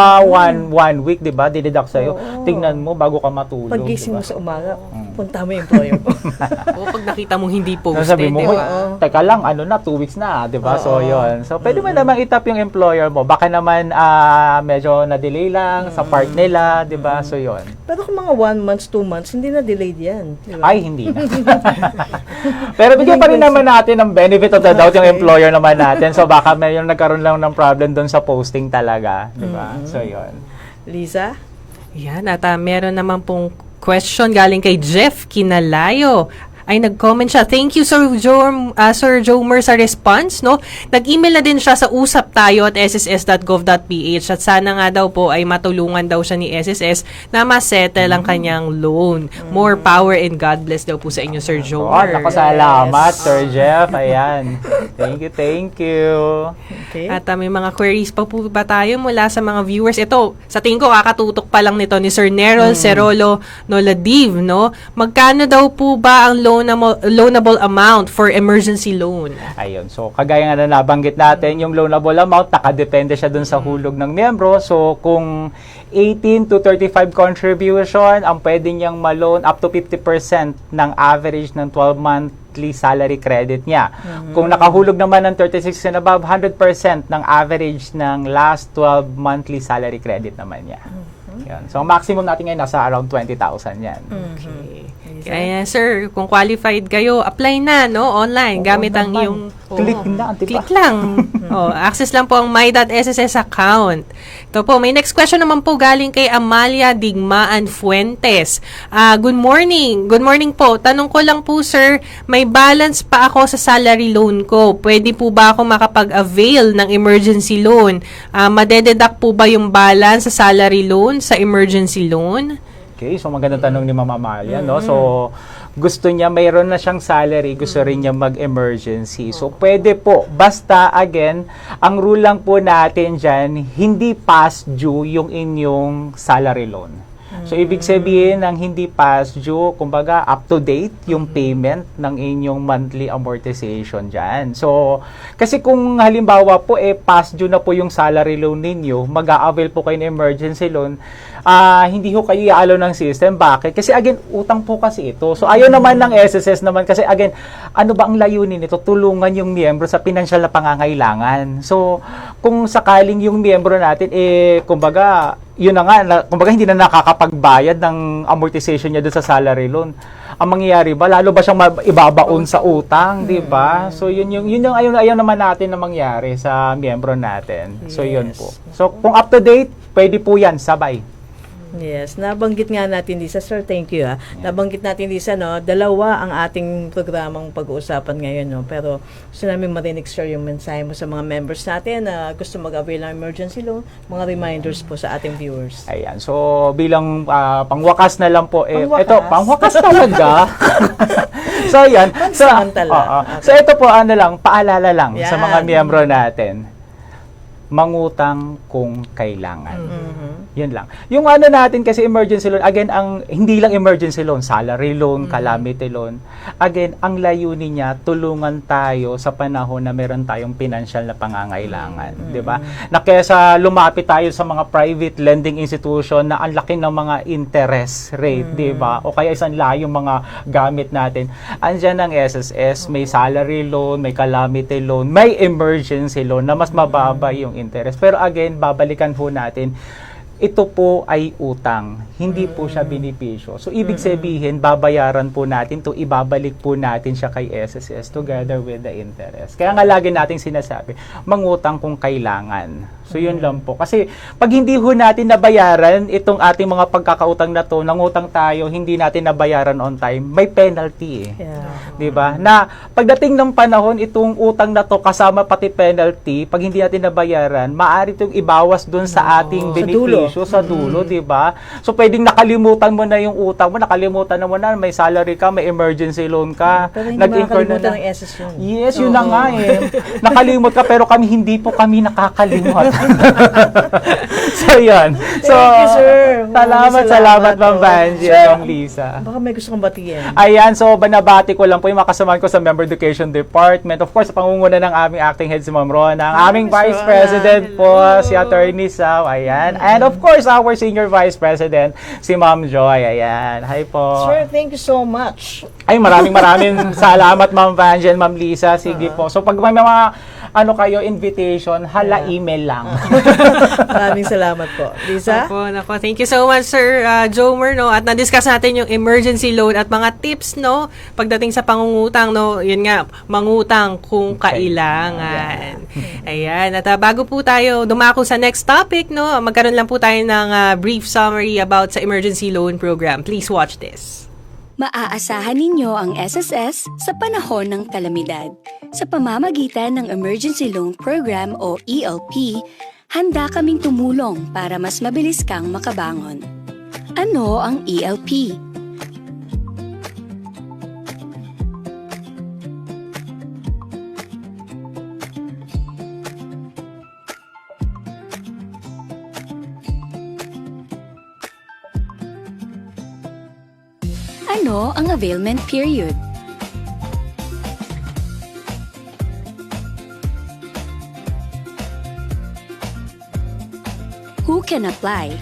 one week, di ba? Dinidak sa'yo. Tingnan mo bago ka matulog. Paggising mo diba? sa umaga, punta mo yung employer mo. O pag nakita mong hindi post. sabi mo, di "Hoy, ba? teka lang, 2 weeks na, di ba? So, yun. So, pwede mo naman itap yung employer mo. Baka naman medyo na-delay lang sa part nila, di ba? So, yun. Pero kung mga 1 month, 2 months, hindi na delayed yan. Di ba? Ay, hindi na. Pero bigyan pa rin naman natin ng benefit of the doubt yung employer naman natin. So, baka may yung nagkaroon lang ng problem doon sa posting talaga, di ba? So, yun. Lisa? Yan, at meron naman pong question galing kay Jeff Kinalayo. Ay nag-comment siya. Thank you Sir Jomer sa response, no? Nag-email na din siya sa usap tayo at sss.gov.ph at sana nga daw po ay matulungan daw siya ni SSS na ma-settle ang kanyang loan. More power and God bless daw po sa inyo, Sir Oh, Jomer. naku, salamat, Sir Jeff. Ayan. Thank you. Okay. At may mga queries pa po ba tayo mula sa mga viewers? Ito, sa tingin ko kakatutok pa lang nito ni Sir Nerol Cerolo Noladiv, no? Magkano daw po ba ang loanable amount for emergency loan? Ayun. So, kagaya nga na nabanggit natin, yung loanable amount, nakadepende siya dun sa hulog ng miyembro. So, kung 18 to 35 contribution, ang pwede niyang ma-loan up to 50% ng average ng 12 monthly salary credit niya. Kung nakahulog naman ng 36 and above, 100% ng average ng last 12 monthly salary credit naman niya. Yan. So, ang maximum natin ngayon nasa around 20,000 yan. Okay. Kaya sir, kung qualified kayo, apply na, no? Online, gamit ang naman. iyong... Click na, di ba? Click lang. Access lang po ang my.sss account. Ito po, may next question naman po galing kay Amalia Digmaan Fuentes. Good morning. Good morning po. Tanong ko lang po, sir, may balance pa ako sa salary loan ko. Pwede po ba ako makapag-avail ng emergency loan? Madededuct po ba yung balance sa salary loan sa emergency loan? Okay, so magandang tanong ni Mama Amalia, no? So, gusto niya, mayroon na siyang salary, gusto rin niya mag-emergency. So, pwede po. Basta, again, ang rule lang po natin dyan, hindi past due yung inyong salary loan. So, ibig sabihin ng hindi past due, kumbaga, up to date yung payment ng inyong monthly amortization dyan. So, kasi kung halimbawa po, past due na po yung salary loan ninyo, mag-a-avail po kayo ng emergency loan, hindi ho kayo i-allow ng system. Bakit? Kasi again, utang po kasi ito. So, ayaw naman ng SSS naman kasi again, ano ba ang layunin nito? Tulungan yung miyembro sa pinansyal na pangangailangan. So, kung sakaling yung miyembro natin, kumbaga, yun na nga, kumbaga hindi na nakakapagbayad ng amortization niya doon sa salary loan. Ang mangyayari ba, lalo ba siyang ibabaon sa utang, di ba? So, yun yung ayaw naman natin na mangyari sa miyembro natin. So, yun po. So, kung up to date, pwede po yan, sabay. Yes, nabanggit nga natin, Lisa. Sir, thank you. Nabanggit natin, Lisa, no, dalawa ang ating programang pag-uusapan ngayon, no. Pero gusto namin marinig, sir, yung mensahe mo sa mga members natin na gusto mag-avail ng emergency loan, mga reminders po sa ating viewers. Ayan. So, bilang pangwakas na lang po, Pangwakas? ito, pangwakas talaga. So, ayan. So, Pansamantala. so, ito po, paalala lang sa Yan. mga miyembro natin. Mangutang kung kailangan. Yun lang. Yung natin kasi emergency loan, again, hindi lang emergency loan, salary loan, calamity loan. Again, ang layunin niya, tulungan tayo sa panahon na meron tayong financial na pangangailangan. Di ba? Na kesa lumapit tayo sa mga private lending institution na ang laki ng mga interest rate, di ba? O kaya isang layong mga gamit natin. Andyan ang SSS, may salary loan, may calamity loan, may emergency loan na mas mababa yung interest. Pero again, babalikan po natin, ito po ay utang, hindi po siya benepisyo. So, ibig sabihin, babayaran po natin to, ibabalik po natin siya kay SSS together with the interest. Kaya nga lagi nating sinasabi, mangutang kung kailangan. So, yun lang po. Kasi, pag hindi ho natin nabayaran itong ating mga pagkakautang na to, nangutang tayo, hindi natin nabayaran on time, may penalty Yeah. Diba? Na pagdating ng panahon, itong utang na to kasama pati penalty, pag hindi natin nabayaran, maaari itong ibawas dun sa ating benepisyo sa dulo, diba? So, pwedeng nakalimutan mo na yung utang mo, nakalimutan mo na, may salary ka, may emergency loan ka, Pero hindi nag-incur makakalimutan na. ng SS yun. Yes, yun na nga Nakalimot ka, pero hindi po kami nakakalimot. So, yan. So, Thank you, sir. Salamat, Ma'am Vanjie Sir, at Ma'am Lisa. Baka may gusto kong batiin. Ayan, so banabati ko lang po yung makasamahan ko sa Member Education Department. Of course, sa pangunguna ng aming acting head si Ma'am Rona, ang aming Vice President po, si Attorney Sao, ayan. And of course, our Senior Vice President, si Ma'am Joy. Ayan. Hi po. Sir, thank you so much. Ay, maraming salamat, Ma'am Vangie and Ma'am Lisa. Sige po. So, pag may mga invitation, email lang. Maraming salamat po. Lisa? Nako. Thank you so much, Sir Jomer, no? At na-discuss natin yung emergency loan at mga tips, no? Pagdating sa pangungutang, no? Yun nga, mangutang kung kailangan. Ayan. At bago po tayo dumako sa next topic, no? Magkaroon lang po tayo ng brief summary about sa emergency loan program. Please watch this. Maaasahan ninyo ang SSS sa panahon ng kalamidad. Sa pamamagitan ng Emergency Loan Program o ELP, handa kaming tumulong para mas mabilis kang makabangon. Ano ang ELP? Ano ang availment period? Who can apply?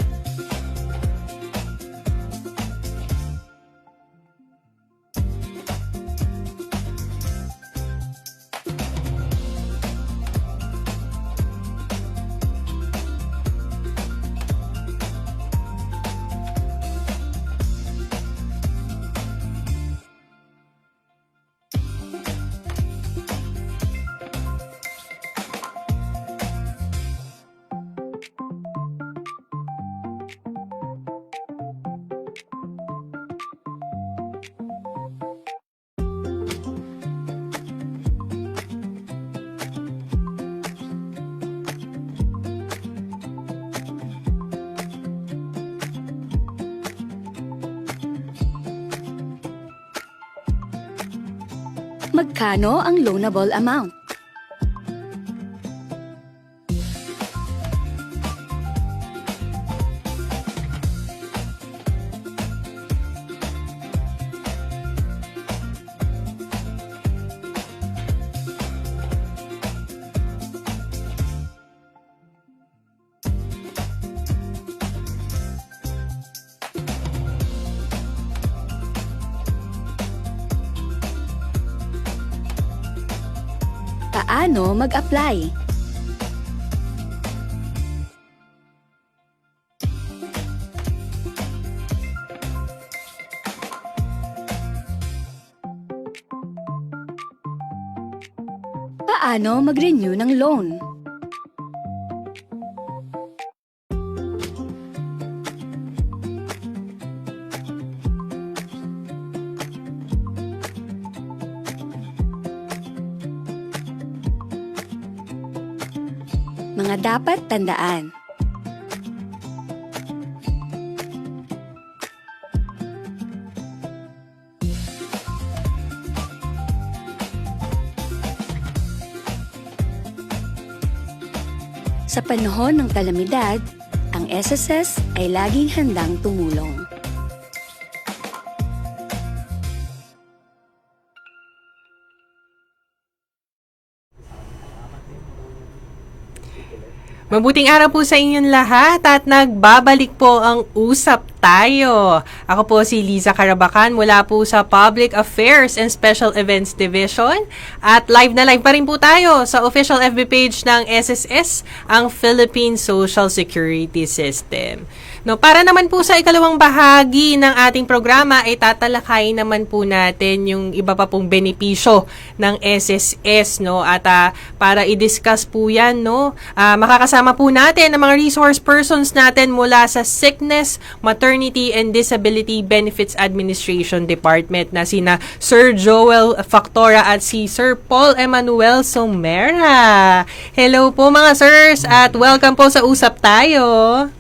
Magkano ang loanable amount? Paano mag-apply? Paano mag-renew ng loan? Mga dapat tandaan. Sa panahon ng kalamidad, ang SSS ay laging handang tumulong. Mabuting araw po sa inyong lahat at nagbabalik po ang Usap Tayo. Ako po si Liza Carabacan mula po sa Public Affairs and Special Events Division at live na live pa rin po tayo sa official FB page ng SSS, ang Philippine Social Security System. No, para naman po sa ikalawang bahagi ng ating programa ay tatalakayin naman po natin yung iba pa pong benepisyo ng SSS, no, at para i-discuss po yan, no, makakasama po natin ang mga resource persons natin mula sa Sickness, Maternity and Disability Benefits Administration Department na sina Sir Joel Factora at si Sir Paul Emmanuel Somera. Hello po mga sirs at welcome po sa Usap Tayo.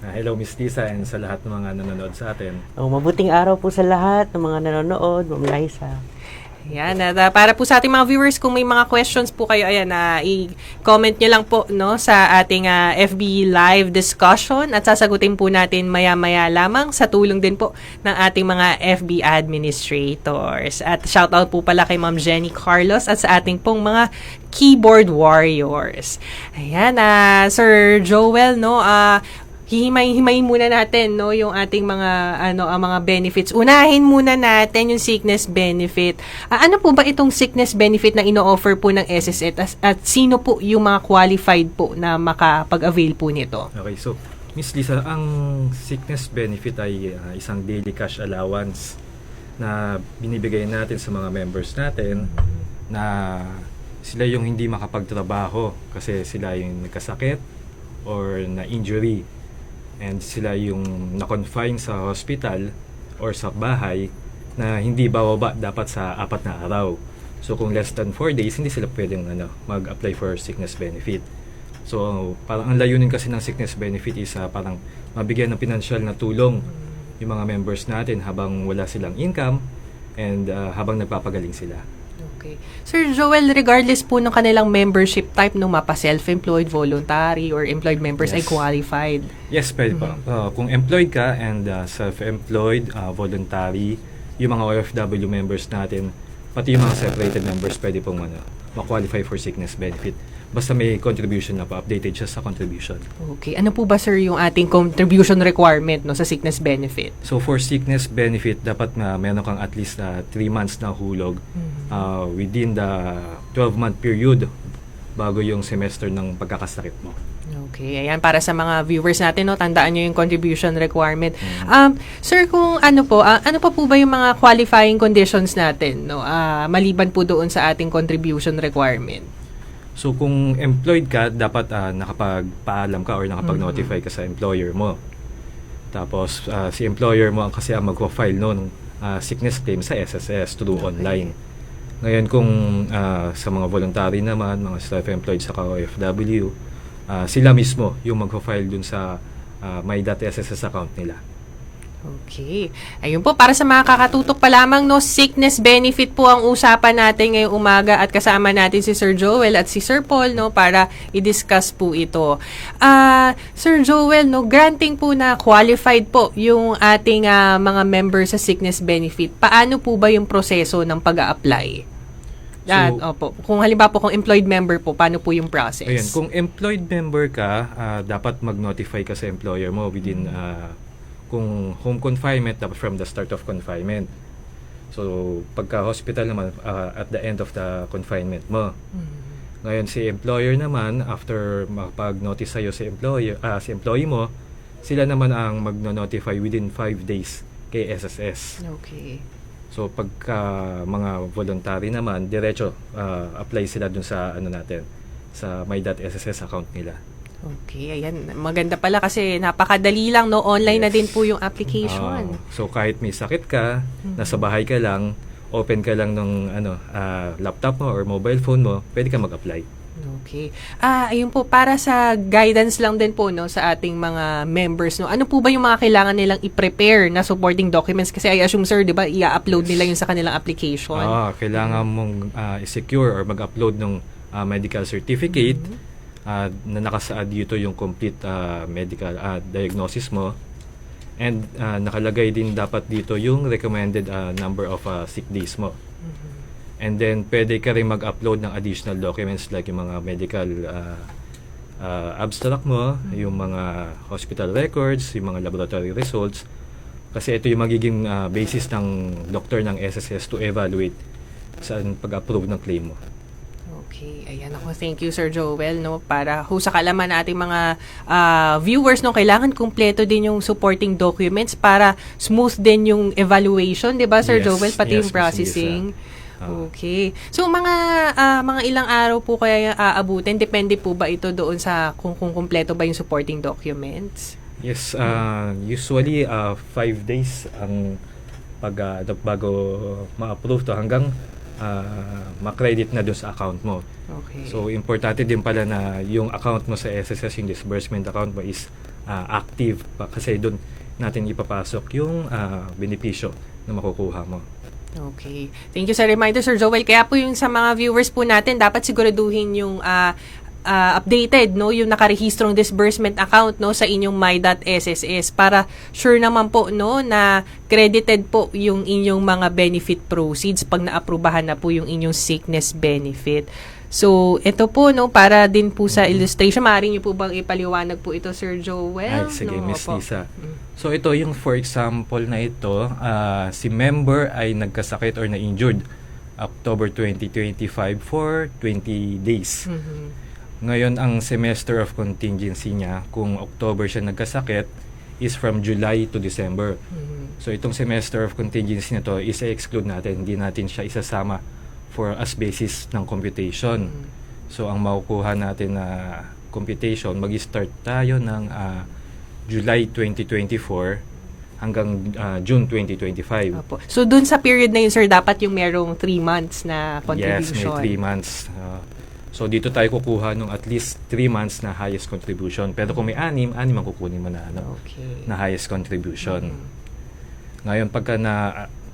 Hello Miss Lisa and sa lahat ng mga nanonood sa atin. Mabuting araw po sa lahat ng mga nanonood, Ma'am Liza. Ayan, at para po sa ating mga viewers, kung may mga questions po kayo, ayan, i-comment nyo lang po, no, sa ating FB live discussion at sasagutin po natin maya-maya lamang sa tulong din po ng ating mga FB administrators. At shoutout po pala kay Ma'am Jenny Carlos at sa ating pong mga keyboard warriors. Ayan, Sir Joel, no, hihimay-himayin muna natin no yung ating mga ang mga benefits. Unahin muna natin yung sickness benefit. Ano po ba itong sickness benefit na ino-offer po ng SSS at sino po yung mga qualified po na makapag-avail po nito? Okay, so Miss Lisa, ang sickness benefit ay isang daily cash allowance na binibigay natin sa mga members natin na sila yung hindi makapagtrabaho kasi sila yung nagkasakit or na-injury and sila yung na-confine sa hospital or sa bahay na hindi bababa dapat sa 4 na araw. So kung less than 4 days, hindi sila pwedeng mag-apply for sickness benefit. So parang ang layunin kasi ng sickness benefit is parang mabigyan ng financial na tulong yung mga members natin habang wala silang income and habang nagpapagaling sila. Okay. Sir Joel, regardless po ng kanilang membership type, no mapa self-employed, voluntary, or employed members ay Yes. qualified. Yes, pwede po. Kung employed ka and self-employed, voluntary, yung mga OFW members natin, pati yung mga separated members, pwede pong ma-qualify for sickness benefit. Basta may contribution na po, updated siya sa contribution. Okay. Ano po ba, sir, yung ating contribution requirement no sa sickness benefit? So for sickness benefit, dapat na meron kang at least 3 months na hulog within the 12-month period bago yung semester ng pagkakasakit mo. Okay, ayan para sa mga viewers natin no, tandaan niyo yung contribution requirement. Sir, kung ano pa po ba yung mga qualifying conditions natin no, maliban po doon sa ating contribution requirement? So kung employed ka, dapat nakapagpaalam ka or nakapag-notify ka sa employer mo. Tapos si employer mo kasi ang magpa-file ng sickness claim sa SSS through online. Ngayon kung sa mga voluntary naman, mga self-employed sa OFW, sila mismo yung magpa-file dun sa my.sss account nila. Okay. Ayun po, para sa mga kakatutok pa lamang, no, sickness benefit po ang usapan natin ngayong umaga at kasama natin si Sir Joel at si Sir Paul, no, para i-discuss po ito. Sir Joel, no, granting po na qualified po yung ating mga members sa sickness benefit. Paano po ba yung proseso ng pag-a-apply? Opo. Kung halimbawa po kung employed member po, paano po yung process? Ayan, kung employed member ka, dapat mag-notify ka sa employer mo within kung home confinement, dapat from the start of confinement. So, pagka hospital naman, at the end of the confinement mo. Ngayon, si employer naman, after makapag-notice sa'yo si employee mo, sila naman ang mag-notify within 5 days kay SSS. Okay. So, pagka mga voluntary naman, diretso, apply sila dun sa, sa my.sss account nila. Okay, ayan. Maganda pala kasi napakadali lang, no? Online na din po yung application. So kahit may sakit ka, nasa bahay ka lang, open ka lang ng laptop mo or mobile phone mo, pwede ka mag-apply. Okay. Ayun po, para sa guidance lang din po, no, sa ating mga members, no. Ano po ba yung mga kailangan nilang i-prepare na supporting documents? Kasi I assume, sir, di ba, i-upload nila yun sa kanilang application? Kailangan mong i-secure or mag-upload ng medical certificate na nakasaad dito yung complete medical diagnosis mo, and nakalagay din dapat dito yung recommended number of sick days mo. And then pwede ka rin mag-upload ng additional documents like yung mga medical abstract mo, yung mga hospital records, yung mga laboratory results, kasi ito yung magiging basis ng doctor ng SSS to evaluate sa pag-approve ng claim mo. Okay, ayan ako. Thank you, Sir Joel, no, para sa kalaman na ating mga viewers, no, kailangan kumpleto din yung supporting documents para smooth din yung evaluation, 'di ba, Sir Yes, Joel, pati yes, yung processing. Okay. So mga ilang araw po kaya aabutin? Depende po ba ito doon sa kung kumpleto ba yung supporting documents? Yes, usually 5 days ang bago ma-approve to hanggang ma-credit na doon sa account mo. Okay. So, importante din pala na yung account mo sa SSS, yung disbursement account mo is active pa, kasi doon natin ipapasok yung benepisyo na makukuha mo. Okay. Thank you sa reminder, Sir Joel. Kaya po yung sa mga viewers po natin, dapat siguraduhin yung updated, no, yung nakarehistrong disbursement account, no, sa inyong my.sss para sure naman po, no, na credited po yung inyong mga benefit proceeds pag naaprubahan na po yung inyong sickness benefit. So, ito po, no, para din po sa illustration, maaari niyo po bang ipaliwanag po ito, Sir Joel? Ay, sige, No, Miss opo. Lisa. So ito yung for example na ito, si member ay nagkasakit or na-injured October 2025 for 20 days. Ngayon, ang semester of contingency niya, kung October siya nagkasakit, is from July to December. So itong semester of contingency na to, isa-exclude natin, hindi natin siya isasama for as basis ng computation. So ang makukuha natin na computation, mag-start tayo ng July 2024 hanggang June 2025. Opo. So, dun sa period na yun, sir, dapat yung merong 3 months na Yes, contribution. may 3 months. So dito tayo kukuha ng at least 3 months na highest contribution. Pero kung may 6 ang kukunin mo na Okay. na highest contribution. Ngayon, pagka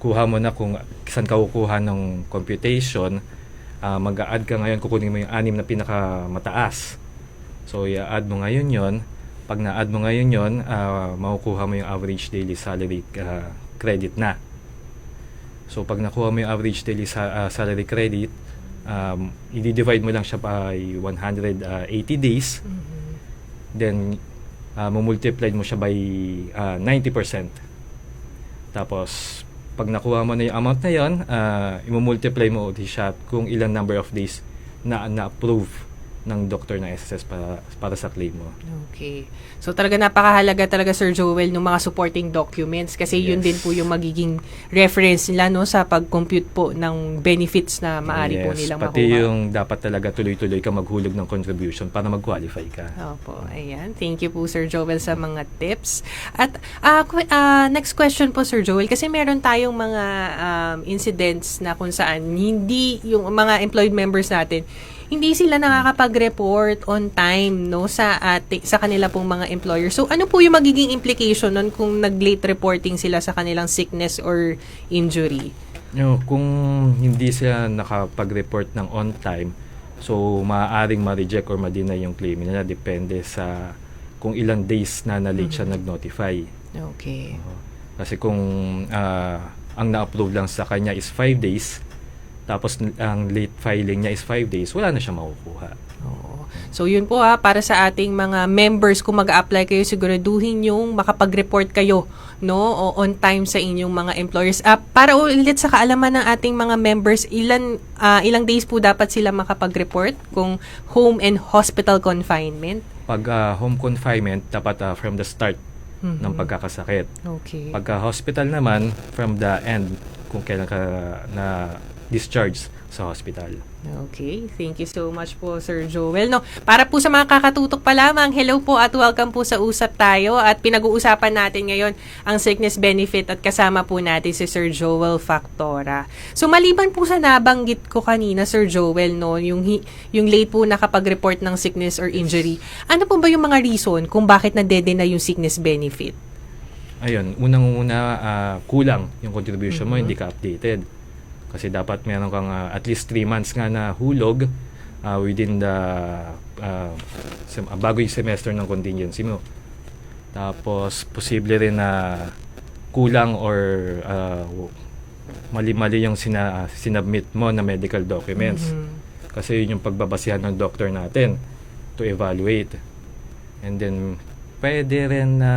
kuha mo na kung saan ka kukuha ng computation, mag-a-add ka ngayon, kukunin mo yung 6 na pinakamataas. So, i-add mo ngayon yon. Pag na-add mo ngayon yon, makukuha mo yung average daily salary credit na. So, pag nakuha mo yung average daily salary credit, i-divide mo lang siya by 180 days. Then, multiply mo siya by 90%. Tapos, pag nakuha mo na yung amount na yun, i-multiply mo ulit siya kung ilang number of days na na-approve ng doctor ng SSS para sa claim mo. Okay. So talaga napakahalaga talaga, Sir Joel, ng mga supporting documents kasi yun Yes. din po yung magiging reference nila, no, sa pag-compute po ng benefits na maaari po nilang pati makuha. yung dapat talaga tuloy-tuloy ka maghulog ng contribution para mag-qualify ka. Opo, ayan. Thank you po, Sir Joel, sa mga tips. At next question po, Sir Joel, kasi meron tayong mga incidents na kung saan hindi yung mga employed members natin, hindi sila nakakapag-report on time, no, sa kanila pong mga employer. So ano po yung magiging implication nun kung nag-late reporting sila sa kanilang sickness or injury? Kung hindi sila nakapag-report ng on time, so maaaring ma-reject or ma-deny yung claim nila, depende sa kung ilang days na late siya nag-notify. Okay. Kasi kung ang na-approve lang sa kanya is 5 days, tapos ang late filing niya is 5 days, wala na siya makukuha. Oo. So yun po, para sa ating mga members, kung mag-a-apply kayo, siguraduhin yung makapag-report kayo, no, o on time sa inyong mga employers. Para ulit sa kaalaman ng ating mga members, ilang days po dapat sila makapag-report kung home and hospital confinement? Pag home confinement, dapat from the start ng pagkakasakit. Okay. Pagka hospital naman, from the end, kung kailan ka na discharge sa hospital. Okay, thank you so much po, Sir Joel. No, para po sa mga kakatutok pa lamang, hello po at welcome po sa Usap Tayo, at pinag-uusapan natin ngayon ang sickness benefit at kasama po natin si Sir Joel Factora. So maliban po sa nabanggit ko kanina, Sir Joel, no, yung late po nakapag-report ng sickness or injury, ano po ba yung mga reason kung bakit na-de-deny yung sickness benefit? Ayun, unang-una, kulang yung contribution mo, hindi ka updated. Kasi dapat meron kang at least 3 months nga na hulog within the bago yung semester ng contingency mo. Tapos, posible rin na kulang or mali-mali yung sinubmit mo na medical documents. Kasi yun yung pagbabasihan ng doctor natin to evaluate. And then, pwede rin na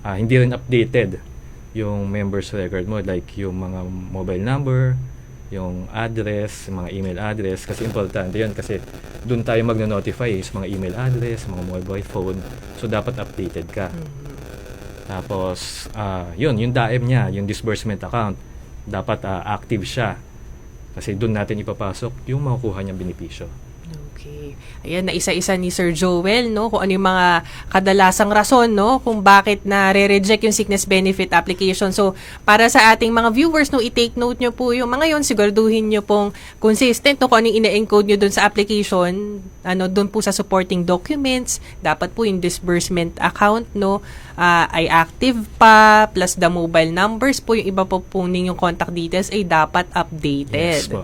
hindi rin updated yung members record mo, like yung mga mobile number, yung address, mga email address, kasi importante yun kasi doon tayo magno-notify sa mga email address, mga mobile phone, so dapat updated ka. Tapos yung DAEM niya, yung disbursement account, dapat active siya kasi doon natin ipapasok yung makukuha niyang benepisyo. Okay. Ayan, na isa-isa ni Sir Joel, no, kung ano yung mga kadalasang rason, no, kung bakit na-reject yung sickness benefit application. So, para sa ating mga viewers, no, i-take note nyo po yung mga yon, siguraduhin nyo pong consistent, no, kung ano yung ina-encode nyo dun sa application, dun po sa supporting documents, dapat po yung disbursement account, no, ay active pa, plus the mobile numbers po, yung iba po yung contact details ay dapat updated. Yes po.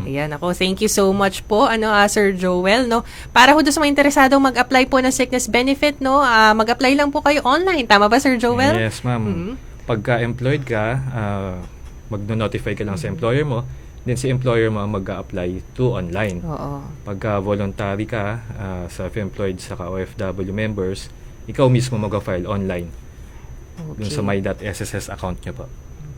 Ayan, ako, thank you so much po, Sir Joel, no. Para ho doon sa mga interesadong mag-apply po ng sickness benefit, no, mag-apply lang po kayo online. Tama ba, Sir Joel? Yes, ma'am. Pagka employed ka, magno-notify ka lang sa employer mo, Then si employer mo ang mag-a-apply to online. Oo. Pagka voluntary ka, self-employed sa OFW members, ikaw mismo mag-file online dun sa my.sss account nyo po.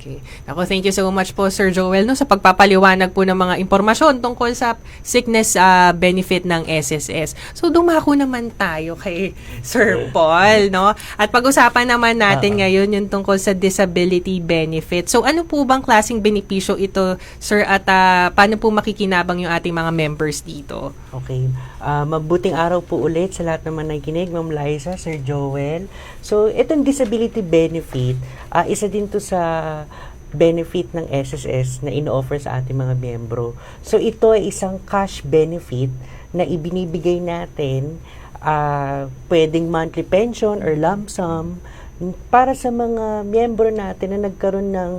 Okay. Ako, thank you so much po, Sir Joel, no, sa pagpapaliwanag po ng mga impormasyon tungkol sa sickness benefit ng SSS. So, dumako naman tayo kay Sir Paul, no? At pag-usapan naman natin ngayon yung tungkol sa disability benefit. So, ano po bang klaseng benepisyo ito, Sir, at paano po makikinabang yung ating mga members dito? Okay. Mabuting araw po ulit sa lahat naman nakikinig, Ma'am Liza, Sir Joel. So, itong disability benefit, isa din to sa benefit ng SSS na ino-offer sa ating mga miyembro. So, ito ay isang cash benefit na ibinibigay natin, pwedeng monthly pension or lump sum, para sa mga miyembro natin na nagkaroon ng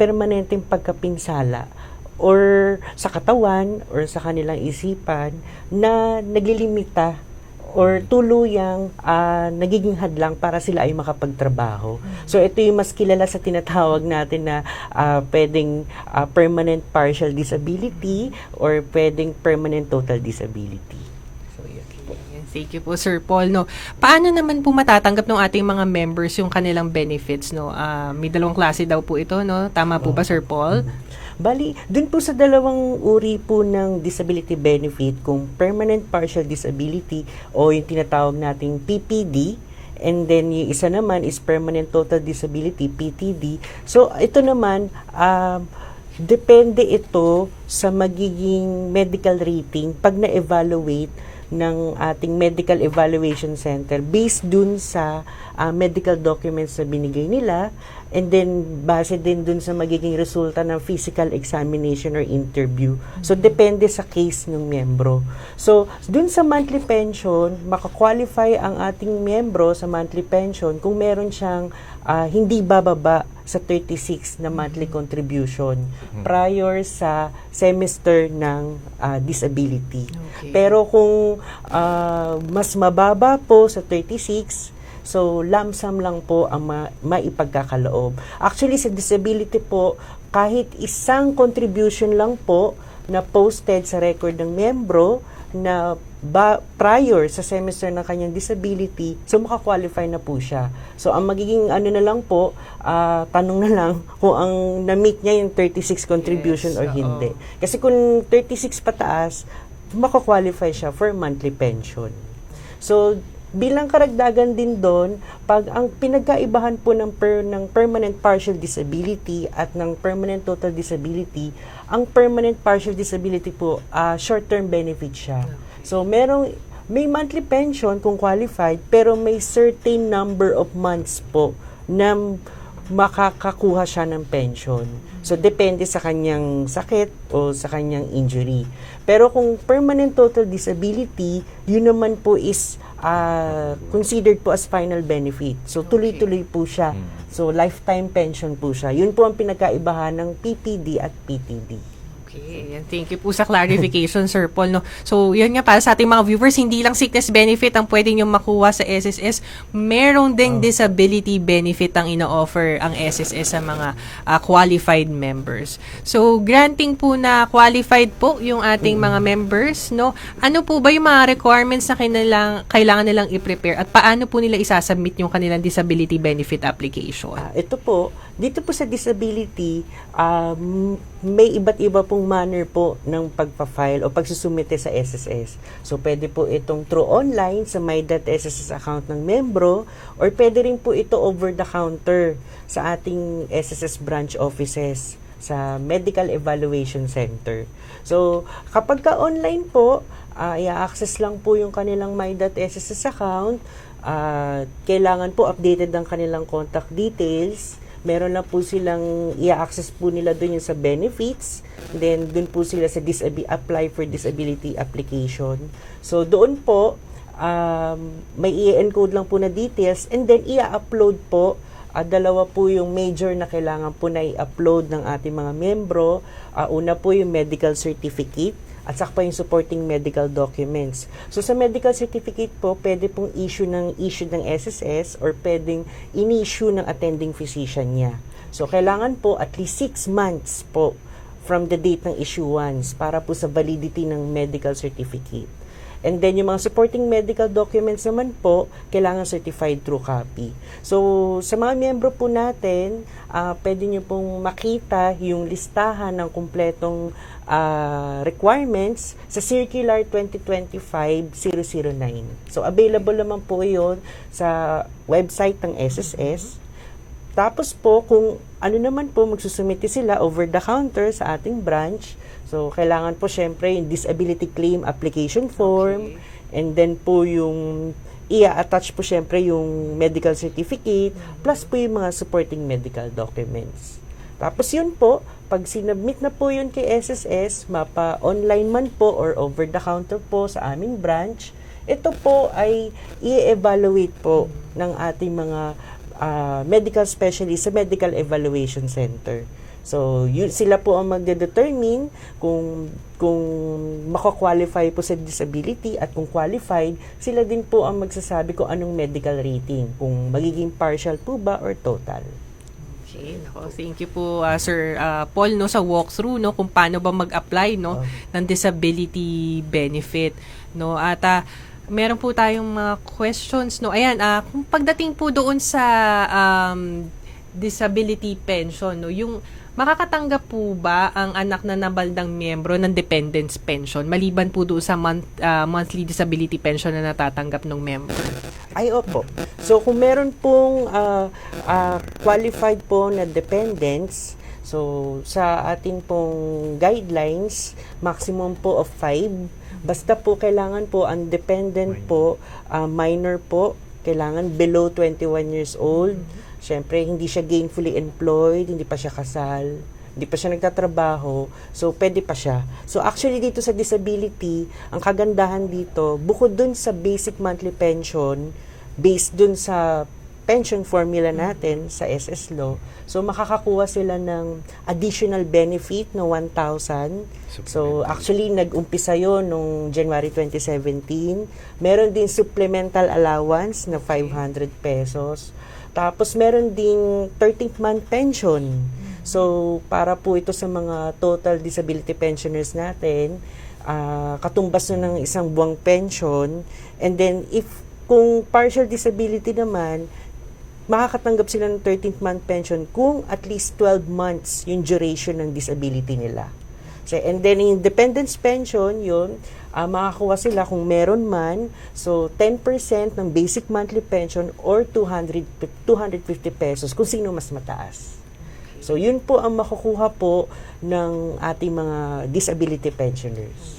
permanenteng pagkapinsala or sa katawan or sa kanilang isipan na naglilimita or tuluyang nagiging hadlang para sila ay makapagtrabaho. So, ito yung mas kilala sa tinatawag natin na pwedeng permanent partial disability or pwedeng permanent total disability. So, yan po. Thank you po, Sir Paul. No, paano naman po matatanggap ng ating mga members yung kanilang benefits? No, may dalawang klase daw po ito, no? Tama po ba, Sir Paul? Bali, dun po sa dalawang uri po ng disability benefit, kung permanent partial disability o yung tinatawag nating PPD, and then yung isa naman is permanent total disability, PTD. So, ito naman, depende ito sa magiging medical rating pag na-evaluate ng ating medical evaluation center based dun sa medical documents na binigay nila, and then base din dun sa magiging resulta ng physical examination or interview. So, depende sa case ng miyembro. So, dun sa monthly pension, makakwalify ang ating miyembro sa monthly pension kung meron siyang hindi bababa sa 36 na monthly contribution prior sa semester ng disability. Okay. Pero kung mas mababa po sa 36, so lump sum lang po ang maipagkakaloob. Actually, sa disability po, kahit isang contribution lang po na posted sa record ng miyembro na prior sa semester ng kanyang disability, so makakwalify na po siya. So, ang magiging ano na lang po, tanong na lang kung ang na-meet niya yung 36 contribution or hindi. Kasi kung 36 pataas, makakwalify siya for monthly pension. So, bilang karagdagan din doon, pag ang pinagkaibahan po ng permanent partial disability at ng permanent total disability, ang permanent partial disability po, short-term benefit siya. So, may monthly pension kung qualified, pero may certain number of months po na makakakuha siya ng pension. So, depende sa kanyang sakit o sa kanyang injury. Pero kung permanent total disability, yun naman po is considered po as final benefit. So, tuloy-tuloy po siya. So, lifetime pension po siya. Yun po ang pinagkaibahan ng PPD at PTD. Okay, and thank you po sa clarification, Sir Paul. No? So, yun nga, para sa ating mga viewers, hindi lang sickness benefit ang pwede nyo makuha sa SSS. Meron ding disability benefit ang ino-offer ang SSS sa mga qualified members. So, granting po na qualified po yung ating mga members, no? Ano po ba yung mga requirements na kailangan nilang i-prepare at paano po nila isasubmit yung kanilang disability benefit application? Ito po, dito po sa disability, may iba't iba pong manner po ng pagpa-file o pagsusumite sa SSS. So, pwede po itong through online sa my.sss account ng membro, or pwede rin po ito over the counter sa ating SSS branch offices sa Medical Evaluation Center. So, kapag ka online po, i-access lang po yung kanilang my.sss account. Kailangan po updated ang kanilang contact details. Meron lang po silang i-access po nila doon yung sa benefits. Then, doon po sila sa apply for disability application. So, doon po, may i-encode lang po na details, and then i-upload po. Dalawa po yung major na kailangan po na i-upload ng ating mga membro. Una po yung medical certificate, at saka pa yung supporting medical documents. So, sa medical certificate po, pwede pong issue ng SSS or pwedeng in-issue ng attending physician niya. So, kailangan po at least 6 months po from the date ng issuance para po sa validity ng medical certificate. And then, yung mga supporting medical documents naman po, kailangan certified true copy. So, sa mga miyembro po natin, pwede nyo pong makita yung listahan ng kumpletong requirements sa Circular 2025-009. So, available naman po yun sa website ng SSS. Tapos po, kung ano naman po, magsusumite sila over the counter sa ating branch. So, kailangan po syempre yung disability claim application form. And then po yung i-attach po syempre yung medical certificate plus po yung mga supporting medical documents. Tapos yun po, pag sinubmit na po yun kay SSS, mapa-online man po or over the counter po sa aming branch, ito po ay i-evaluate po ng ating mga medical specialist sa Medical Evaluation Center. So, sila po ang magde-determine kung mako-qualify po sa disability at kung qualified, sila din po ang magsasabi kung anong medical rating, kung magiging partial po ba or total. Okay, nako, thank you po Sir Paul no sa walkthrough no kung paano ba mag-apply no ng disability benefit no at meron po tayong mga questions no. Ayan, kung pagdating po doon sa disability pension no, yung makakatanggap po ba ang anak na nabaldang miyembro ng dependents pension maliban po doon sa monthly disability pension na natatanggap ng member? Ay, opo. So, kung meron pong qualified po na dependents, so, sa ating pong guidelines, maximum po of 5. Basta po kailangan po ang dependent po, minor po, kailangan below 21 years old. Siyempre, hindi siya gainfully employed, hindi pa siya kasal, hindi pa siya nagtatrabaho, so pwede pa siya. So actually dito sa disability, ang kagandahan dito, bukod dun sa basic monthly pension, based dun sa pension formula natin sa SS Law, so makakakuha sila ng additional benefit na 1,000. So actually nag-umpisa yon nung January 2017. Meron din supplemental allowance na 500 pesos. Tapos meron ding 13th month pension. So para po ito sa mga total disability pensioners natin, katumbas na ng isang buwang pension. And then kung partial disability naman, makakatanggap sila ng 13th month pension kung at least 12 months yung duration ng disability nila. So, and then yung dependence pension, yun, makakuha sila kung meron man, so 10% ng basic monthly pension or 250 pesos kung sino mas mataas. So, yun po ang makukuha po ng ating mga disability pensioners.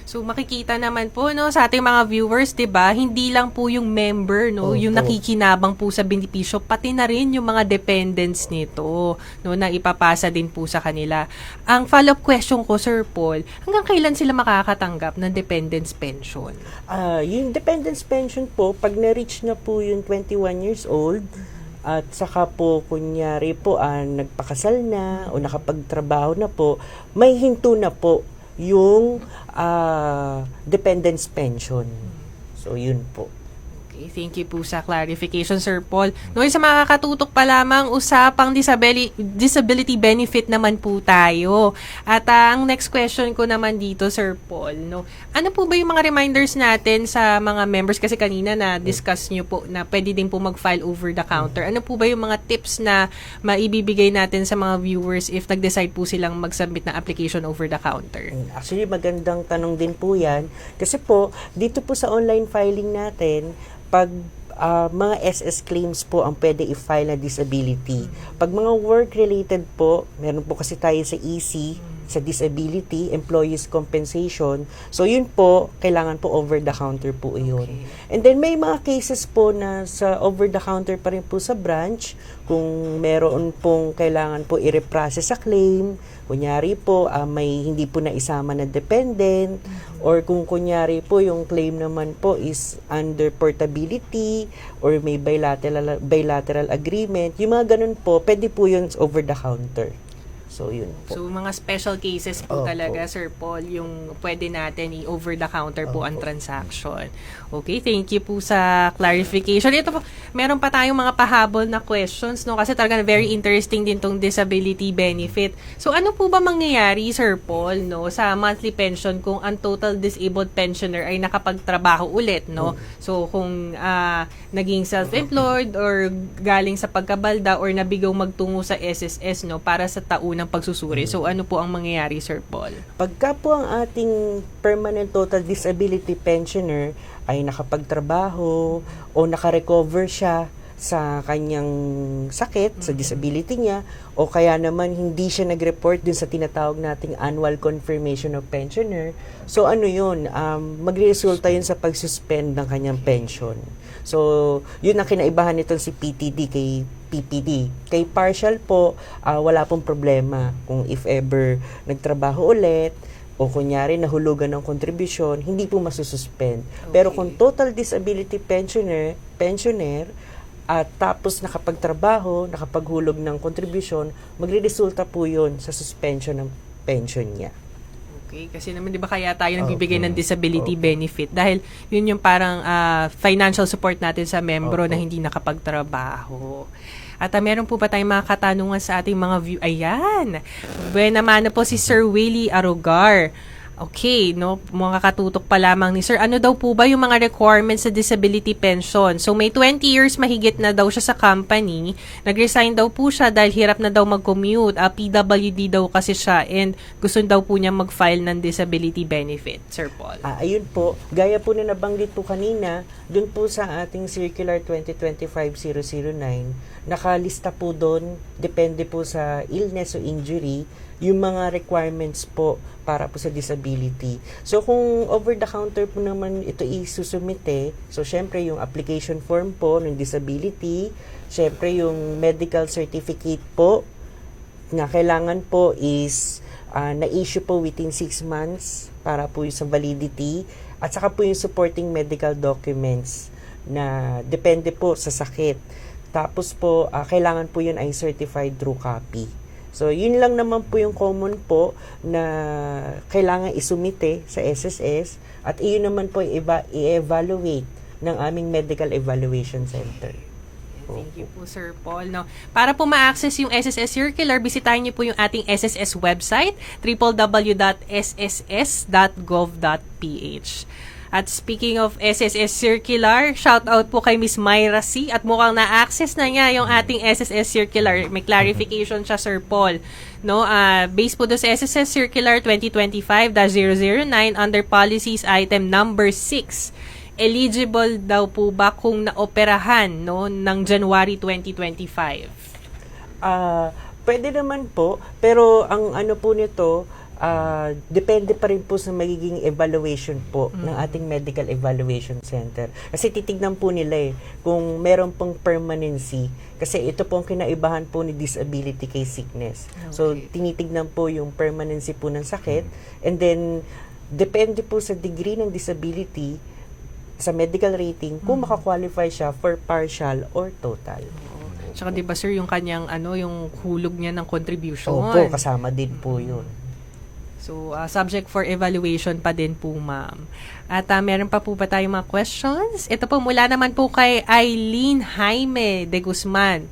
So makikita naman po no sa ating mga viewers, 'di ba? Hindi lang po yung member no, yung nakikinabang po sa benepisyo, pati na rin yung mga dependents nito no na ipapasa din po sa kanila. Ang follow-up question ko, Sir Paul, hanggang kailan sila makakatanggap ng dependents pension? Yung dependents pension po, pag na-reach na po yung 21 years old, at saka po, kunyari po, nagpakasal na o nakapagtrabaho na po, may hinto na po yung dependence pension. So, yun po. Okay, thank you po sa clarification, Sir Paul. No, sa makakatutok pa lamang, usapang disability benefit naman po tayo. At ang next question ko naman dito, Sir Paul, no, ano po ba yung mga reminders natin sa mga members? Kasi kanina na-discuss nyo po na pwede din po mag-file over the counter. Ano po ba yung mga tips na maibibigay natin sa mga viewers if nag-decide po silang mag-submit na application over the counter? Actually, magandang tanong din po yan. Kasi po, dito po sa online filing natin, pag mga SS claims po ang pwede i-file na disability. Pag mga work-related po, meron po kasi tayo sa EC, sa disability, employees compensation. So, yun po, kailangan po over-the-counter po yun. Okay. And then, may mga cases po na sa over-the-counter pa rin po sa branch, kung meron pong kailangan po i-reprocess sa claim, kunyari po, may hindi po na isama na dependent, or kung kunyari po, yung claim naman po is under portability, or may bilateral agreement, yung mga ganun po, pwede po yun over the counter. So, yun po. So, mga special cases po Opo. talaga, Sir Paul, yung pwede natin i-over the counter po ang Opo. transaction. Okay, thank you po sa clarification. Ito po, meron pa tayong mga pahabol na questions, no? Kasi talaga very interesting din tong disability benefit. So, ano po ba mangyayari, Sir Paul, no, sa monthly pension kung ang total disabled pensioner ay nakapagtrabaho ulit, no? So, kung naging self-employed or galing sa pagkabalda or nabigaw magtungo sa SSS, no, para sa taunang pagsusuri. So, ano po ang mangyayari, Sir Paul? Pagka po ang ating permanent total disability pensioner ay nakapagtrabaho o nakarecover siya sa kanyang sakit, sa disability niya, o kaya naman hindi siya nag-report dun sa tinatawag nating annual confirmation of pensioner. So ano yun, magre-resulta yun sa pag-suspend ng kanyang pension. So, yun ang kinaibahan nitong si PTD kay PPD. Kay partial po, wala pong problema kung if ever nagtrabaho ulit, o kunyari nahulugan ng kontribusyon, hindi po masususpend. Pero kung total disability pensioner, at tapos nakapagtrabaho, nakapaghulog ng kontribusyon, magre-resulta po yun sa suspension ng pension niya. Okay, kasi naman 'di ba kaya tayo nagbibigay ng disability benefit dahil yun yung parang financial support natin sa membro na hindi nakapagtrabaho. At meron po ba tayong mga katanungan sa ating mga view? Ayan. Buena mano po si Sir Willie Arugar. Okay, no, mga katutok pa lamang ni Sir. Ano daw po ba yung mga requirements sa disability pension? So, may 20 years mahigit na daw siya sa company. Nag-resign daw po siya dahil hirap na daw mag-commute. PWD daw kasi siya and gusto daw po niya mag-file ng disability benefit, Sir Paul. Ayun po, gaya po na nabanggit po kanina, dun po sa ating Circular 2025-009, nakalista po doon, depende po sa illness o injury, yung mga requirements po para po sa disability. So, kung over-the-counter po naman ito isusumite, so, syempre, yung application form po ng disability, syempre, yung medical certificate po na kailangan po is na-issue po within 6 months para po yung sa validity, at saka po yung supporting medical documents na depende po sa sakit. Tapos po, kailangan po yun ay certified true copy. So, yun lang naman po yung common po na kailangan isumite sa SSS at iyon naman po i-evaluate ng aming Medical Evaluation Center. Thank you po, Sir Paul. No, para po ma-access yung SSS Circular, bisitahin niyo po yung ating SSS website, www.sss.gov.ph. At speaking of SSS Circular, shout out po kay Miss Myra C. At mukhang na-access na niya yung ating SSS Circular. May clarification siya, Sir Paul. No, based po doon sa SSS Circular 2025-009 under Policies Item number 6. Eligible daw po ba kung naoperahan no ng January 2025? Pwede naman po, pero ang ano po nito, depende pa rin po sa magiging evaluation po ng ating Medical Evaluation Center. Kasi titignan po nila kung meron pong permanency. Kasi ito po ang kinaibahan po ni disability kay sickness. Okay. So, tinitignan po yung permanency po ng sakit. And then, depende po sa degree ng disability sa medical rating kung makakwalify siya for partial or total. Tsaka 'di ba sir yung kanyang yung hulog niya ng contribution. Opo, kasama din po 'yun. So, subject for evaluation pa din po, ma'am. At meron pa po ba tayong mga questions? Ito po, mula naman po kay Eileen Jaime de Guzman.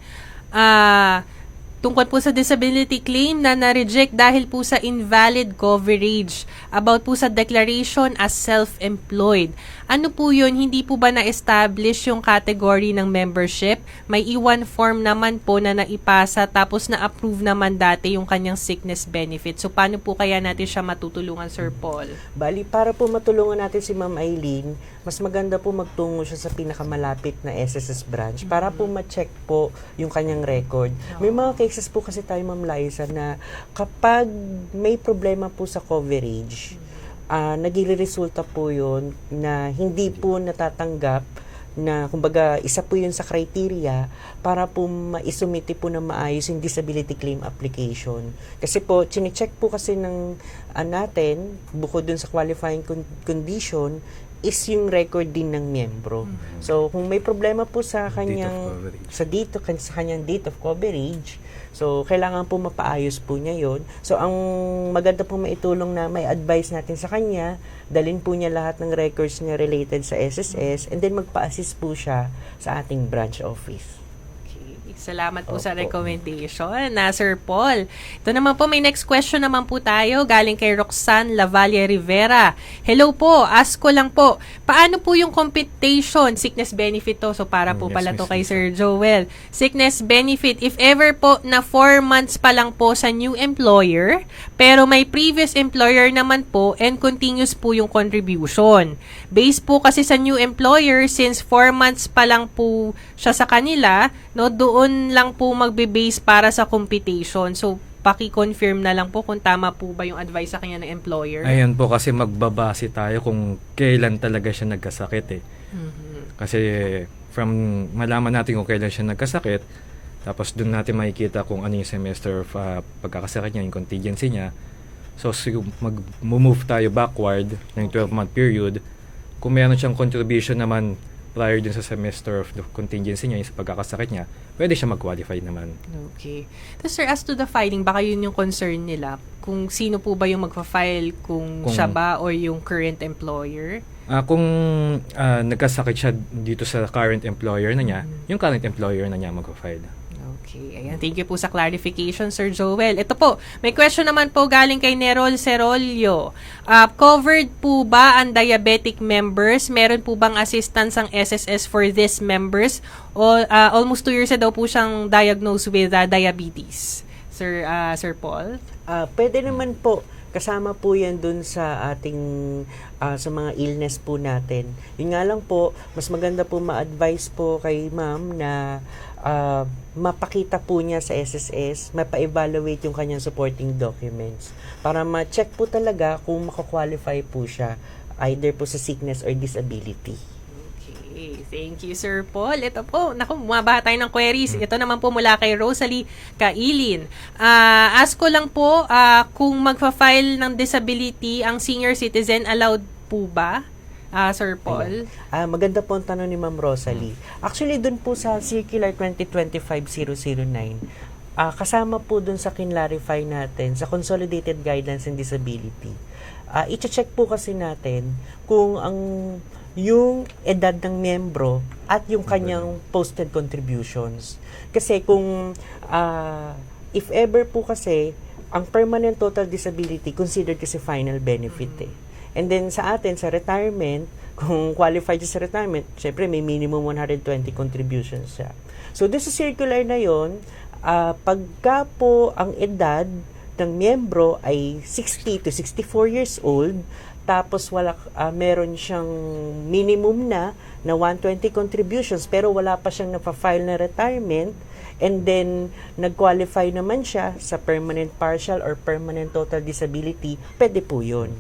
Tungkol po sa disability claim na na-reject dahil po sa invalid coverage. About po sa declaration as self-employed. Ano po yun? Hindi po ba na-establish yung category ng membership? May E1 form naman po na naipasa tapos na-approve naman dati yung kanyang sickness benefit. So, paano po kaya natin siya matutulungan, Sir Paul? Bali, para po matulungan natin si Ma'am Eileen, mas maganda po magtungo siya sa pinakamalapit na SSS branch para po ma-check po yung kanyang record. May mga cases po kasi tayo, Ma'am Liza, na kapag may problema po sa coverage, nagre-resulta po yun na hindi po natatanggap na, kumbaga, isa po yun sa criteria para po maisumite po na maayos yung disability claim application. Kasi po, chinecheck po kasi ng natin, bukod dun sa qualifying condition, is yung record din ng miyembro. So, kung may problema po sa kanyang coverage. sa kanyang date of coverage, so kailangan po mapaayos po niya 'yon. So, ang maganda po maitulong na may advice natin sa kanya, dalhin po niya lahat ng records niya related sa SSS and then magpa-assist po siya sa ating branch office. Salamat po sa Opo. recommendation na Sir Paul. Ito naman po, may next question naman po tayo galing kay Roxanne Lavalle Rivera. Hello po, ask ko lang po, paano po yung computation, sickness benefit to, so para po Yes, pala to Miss kay Lisa. Sir Joel. Sickness benefit, if ever po na 4 months pa lang po sa new employer, pero may previous employer naman po and continuous po yung contribution. Based po kasi sa new employer, since 4 months pa lang po siya sa kanila, no, doon lang po magbe-base para sa computation. So, paki-confirm na lang po kung tama po ba yung advice sa kanya ng employer. Ayan po, kasi magbabase tayo kung kailan talaga siya nagkasakit eh. Kasi from malaman natin kung kailan siya nagkasakit, tapos doon natin makikita kung ano yung semester of pagkakasakit niya, yung contingency niya. So, mag-move tayo backward ng 12-month period. Kung meron siyang contribution naman prior din sa semester of the contingency niya, yung sa pagkakasakit niya, pwede siya mag-qualify naman. Okay. Tapos sir, as to the filing, baka yun yung concern nila. Kung sino po ba yung magpa-file, kung siya ba or yung current employer? Kung nagkasakit siya dito sa current employer na niya, yung current employer na niya mag-file. Okay. Ayan. Thank you po sa clarification, Sir Joel. Ito po, may question naman po galing kay Nerol Serolio. Covered po ba ang diabetic members? Meron po bang assistance ang SSS for these members? O almost 2 years na daw po siyang diagnosed with diabetes. Sir Paul? Pwede naman po. Kasama po yan dun sa ating sa mga illness po natin. Yun nga lang po, mas maganda po ma-advise po kay ma'am na mapakita po niya sa SSS, mapa-evaluate yung kanyang supporting documents para ma-check po talaga kung makakwalify po siya either po sa sickness or disability. Okay, thank you, Sir Paul. Ito po, naku, bumaba tayo ng queries. Ito naman po mula kay Rosalie Kailin. Ask ko lang po, kung magfa-file ng disability ang senior citizen, allowed po ba, Sir Paul? Maganda po ang tanong ni Ma'am Rosalie. Actually, dun po sa Circular 2025-009, kasama po dun sa kinlarify natin, sa Consolidated Guidelines on Disability. I-check po kasi natin kung yung edad ng miyembro at yung kanyang posted contributions. Kasi kung if ever po kasi ang permanent total disability considered kasi final benefit eh. And then sa atin sa retirement, kung qualified siya sa retirement, syempre may minimum 120 contributions siya. So this circular na yon, pagka po ang edad ng miyembro ay 60 to 64 years old, tapos meron siyang minimum na 120 contributions pero wala pa siyang napa-file na retirement, and then nag-qualify naman siya sa permanent partial or permanent total disability, pwede po yun.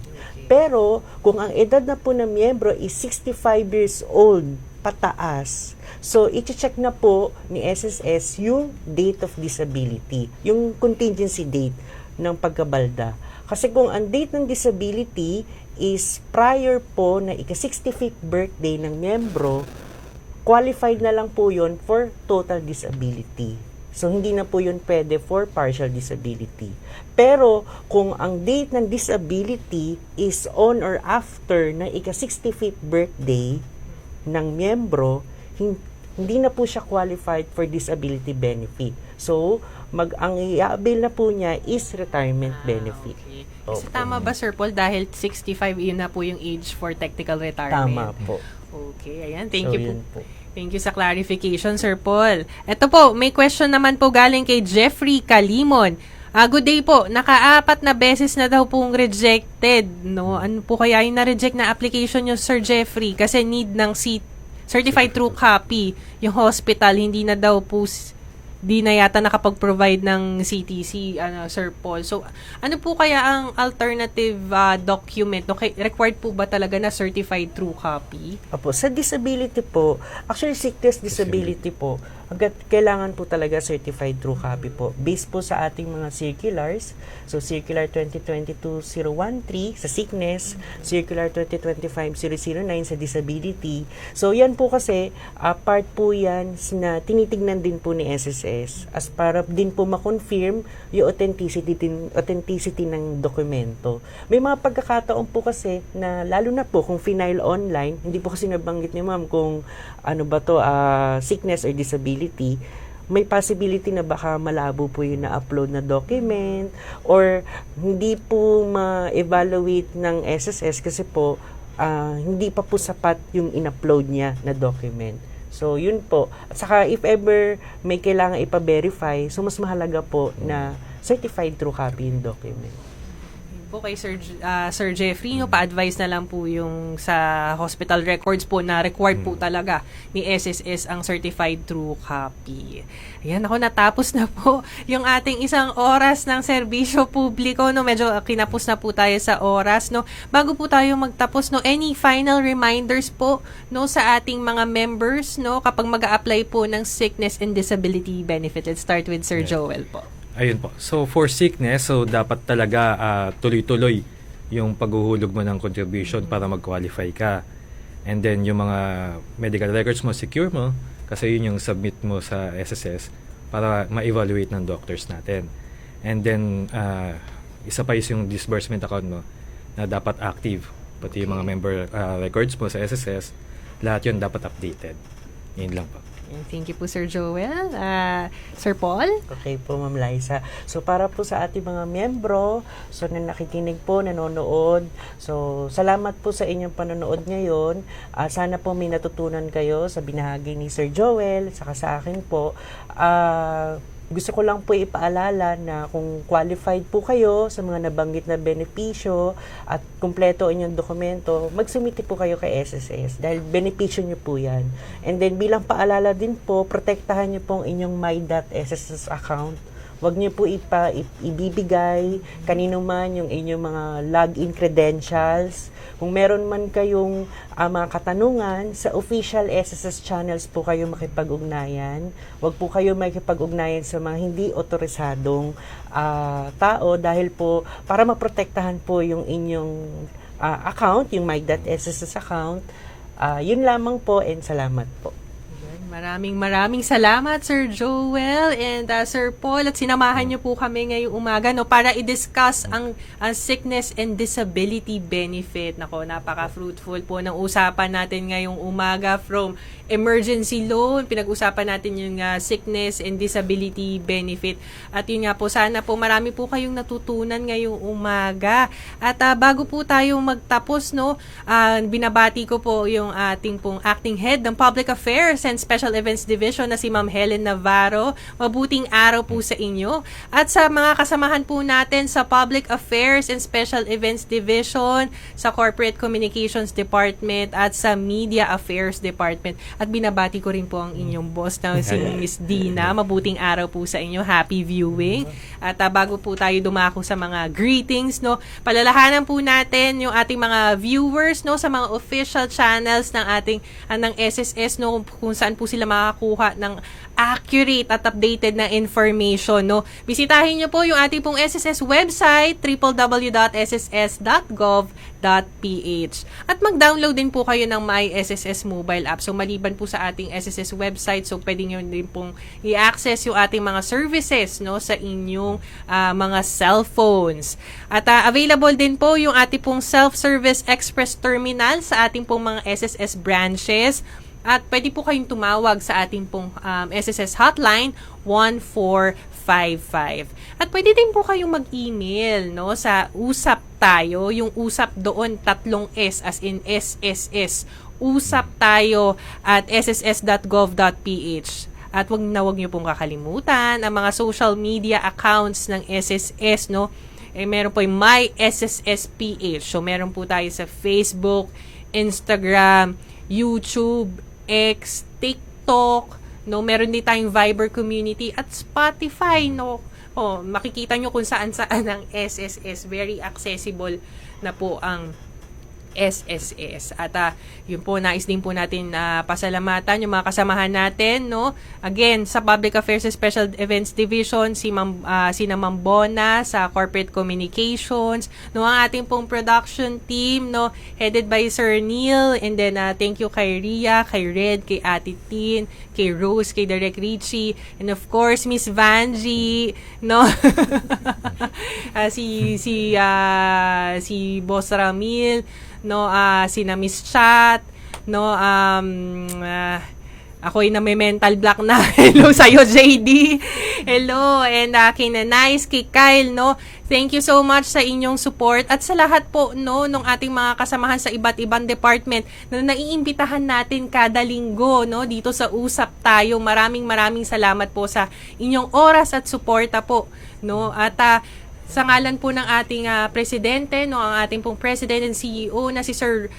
Pero kung ang edad na po ng miyembro is 65 years old pataas, so i-check na po ni SSS yung date of disability, yung contingency date ng pagkabalda. Kasi kung ang date ng disability is prior po na ika-65th birthday ng miyembro, qualified na lang po yun for total disability. So, hindi na po yun pwede for partial disability. Pero, kung ang date ng disability is on or after na ika-65th birthday ng miyembro, hindi na po siya qualified for disability benefit. So, ang i-avail na po niya is retirement benefit. Okay. Kasi tama ba, Sir Paul, dahil 65 yun na po yung age for technical retirement? Tama po. Okay, ayan. Thank you yun po. Thank you sa clarification, Sir Paul. Ito po, may question naman po galing kay Jeffrey Kalimon. Good day po. Naka-4 na beses na daw pong rejected, no? Ano po kaya yung na-reject na application nyo, Sir Jeffrey? Kasi need ng certified true copy. Yung hospital, hindi na daw po di na yata nakapag-provide ng CTC, Sir Paul. So, ano po kaya ang alternative document? Okay, required po ba talaga na certified true copy? Opo, sa disability po, actually sickness disability po, hangga't kailangan po talaga certified true copy po. Based po sa ating mga circulars, so Circular 2022-013 sa sickness, Circular 2025-009 sa disability. So yan po kasi, part po yan na tinitignan din po ni SSS as para din po ma-confirm yung authenticity ng dokumento. May mga pagkakataon po kasi na lalo na po kung final online, hindi po kasi nabanggit ni ma'am kung ano ba to, sickness or disability, may possibility na baka malabo po yung na-upload na document or hindi po ma-evaluate ng SSS kasi po hindi pa po sapat yung in-upload niya na document. So, yun po. At saka, if ever may kailangan ipa-verify, so mas mahalaga po na certified true copy yung document. Po kay Sir Jeffrey, no, pa-advise na lang po yung sa hospital records po na required po talaga ni SSS ang certified true copy. Ayan, ako natapos na po yung ating isang oras ng serbisyo publiko, no. Medyo kinapos na po tayo sa oras, no. Bago po tayo magtapos, no, any final reminders po, no, sa ating mga members, no, kapag mag-a-apply po ng sickness and disability benefit. Let's start with Sir Joel po. Ayun po. So, for sickness, so dapat talaga tuloy-tuloy yung paghuhulog mo ng contribution para mag-qualify ka. And then, yung mga medical records mo, secure mo, kasi yun yung submit mo sa SSS para ma-evaluate ng doctors natin. And then, isa pa is yung disbursement account mo na dapat active. Pati yung mga member records mo sa SSS, lahat yun dapat updated. Yun lang po. Thank you po, Sir Joel. Sir Paul? Okay po, Ma'am Liza. So, para po sa ating mga miyembro, so na nakikinig po, nanonood, so salamat po sa inyong panonood ngayon. Sana po may natutunan kayo sa binahagi ni Sir Joel, saka sa akin po. Gusto ko lang po ipaalala na kung qualified po kayo sa mga nabanggit na benepisyo at kumpleto inyong dokumento, magsumite po kayo kay SSS dahil benepisyo nyo po yan. And then bilang paalala din po, protektahan nyo po ang inyong my.sss account. Huwag niyo po ibibigay kanino man yung inyong mga login credentials. Kung meron man kayong mga katanungan, sa official SSS channels po kayo makipag-ugnayan. Huwag po kayo makipag-ugnayan sa mga hindi otorisadong tao dahil po para maprotektahan po yung inyong account, yung my.sss account. Yun lamang po and salamat po. Maraming salamat, Sir Joel and Sir Paul, at sinamahan niyo po kami ngayong umaga, no, para i-discuss ang sickness and disability benefit. Nako, napaka-fruitful po ng usapan natin ngayong umaga, from emergency loan, pinag-usapan natin yung sickness and disability benefit. At yun nga po, sana po marami po kayong natutunan ngayong umaga. At bago po tayo magtapos, no, binabati ko po yung ating pong acting head ng Public Affairs and Special Events Division na si Ma'am Helen Navarro. Mabuting araw po sa inyo. At sa mga kasamahan po natin sa Public Affairs and Special Events Division, sa Corporate Communications Department at sa Media Affairs Department. At binabati ko rin po ang inyong boss na si Miss Dina. Mabuting araw po sa inyo. Happy viewing. At bago po tayo dumako sa mga greetings, no, palalahanan po natin yung ating mga viewers, no, sa mga official channels ng ating ng SSS, no, kung saan po sila makakuha ng accurate at updated na information, no. Bisitahin niyo po yung ating pong SSS website, www.sss.gov.ph. At mag-download din po kayo ng My SSS mobile app. So, maliban po sa ating SSS website, so pwede niyo din pong i-access yung ating mga services, no, sa inyong mga cellphones. At available din po yung ating pong self-service express terminal sa ating pong mga SSS branches. At pwede po kayong tumawag sa ating pong SSS hotline 1455. At pwede din po kayong mag-email, no, sa usap tayo, yung usap doon 3 S as in SSS. Usap tayo at sss.gov.ph. At wag niyo pong kakalimutan ang mga social media accounts ng SSS, no. Meron po yung My SSS PH. So meron po tayo sa Facebook, Instagram, YouTube, X, TikTok, no, meron din tayong Viber community at Spotify, no. Makikita nyo kung saan ang SSS. Very accessible na po ang SSS. At yun po, nais din po natin pasalamatan yung mga kasamahan natin, no? Again, sa Public Affairs and Special Events Division, sina Ma'am Bona sa Corporate Communications, no? Ang ating pong production team, no? Headed by Sir Neil, and then thank you kay Ria, kay Red, kay Ate Tin, kay Rose, kay Direk Richie, and of course, Miss Vanji, no? si Boss Ramil, no, sina Miss Chat, no, ako'y na may mental block na. Hello sa'yo, JD. Hello, and kay Nanais, kay Kyle, no, thank you so much sa inyong support at sa lahat po, no, ng ating mga kasamahan sa iba't ibang department na naiimbitahan natin kada linggo, no, dito sa Usap Tayo. Maraming salamat po sa inyong oras at suporta po, no, at sa ngalan po ng ating presidente, no, ang ating pong president and CEO na si Sir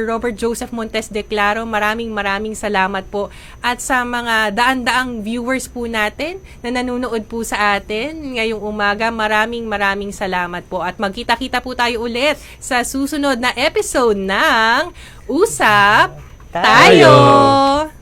Robert Joseph Montes Declaro, maraming salamat po. At sa mga daan-daang viewers po natin na nanonood po sa atin ngayong umaga, maraming salamat po. At magkita-kita po tayo ulit sa susunod na episode ng Usap Tayo!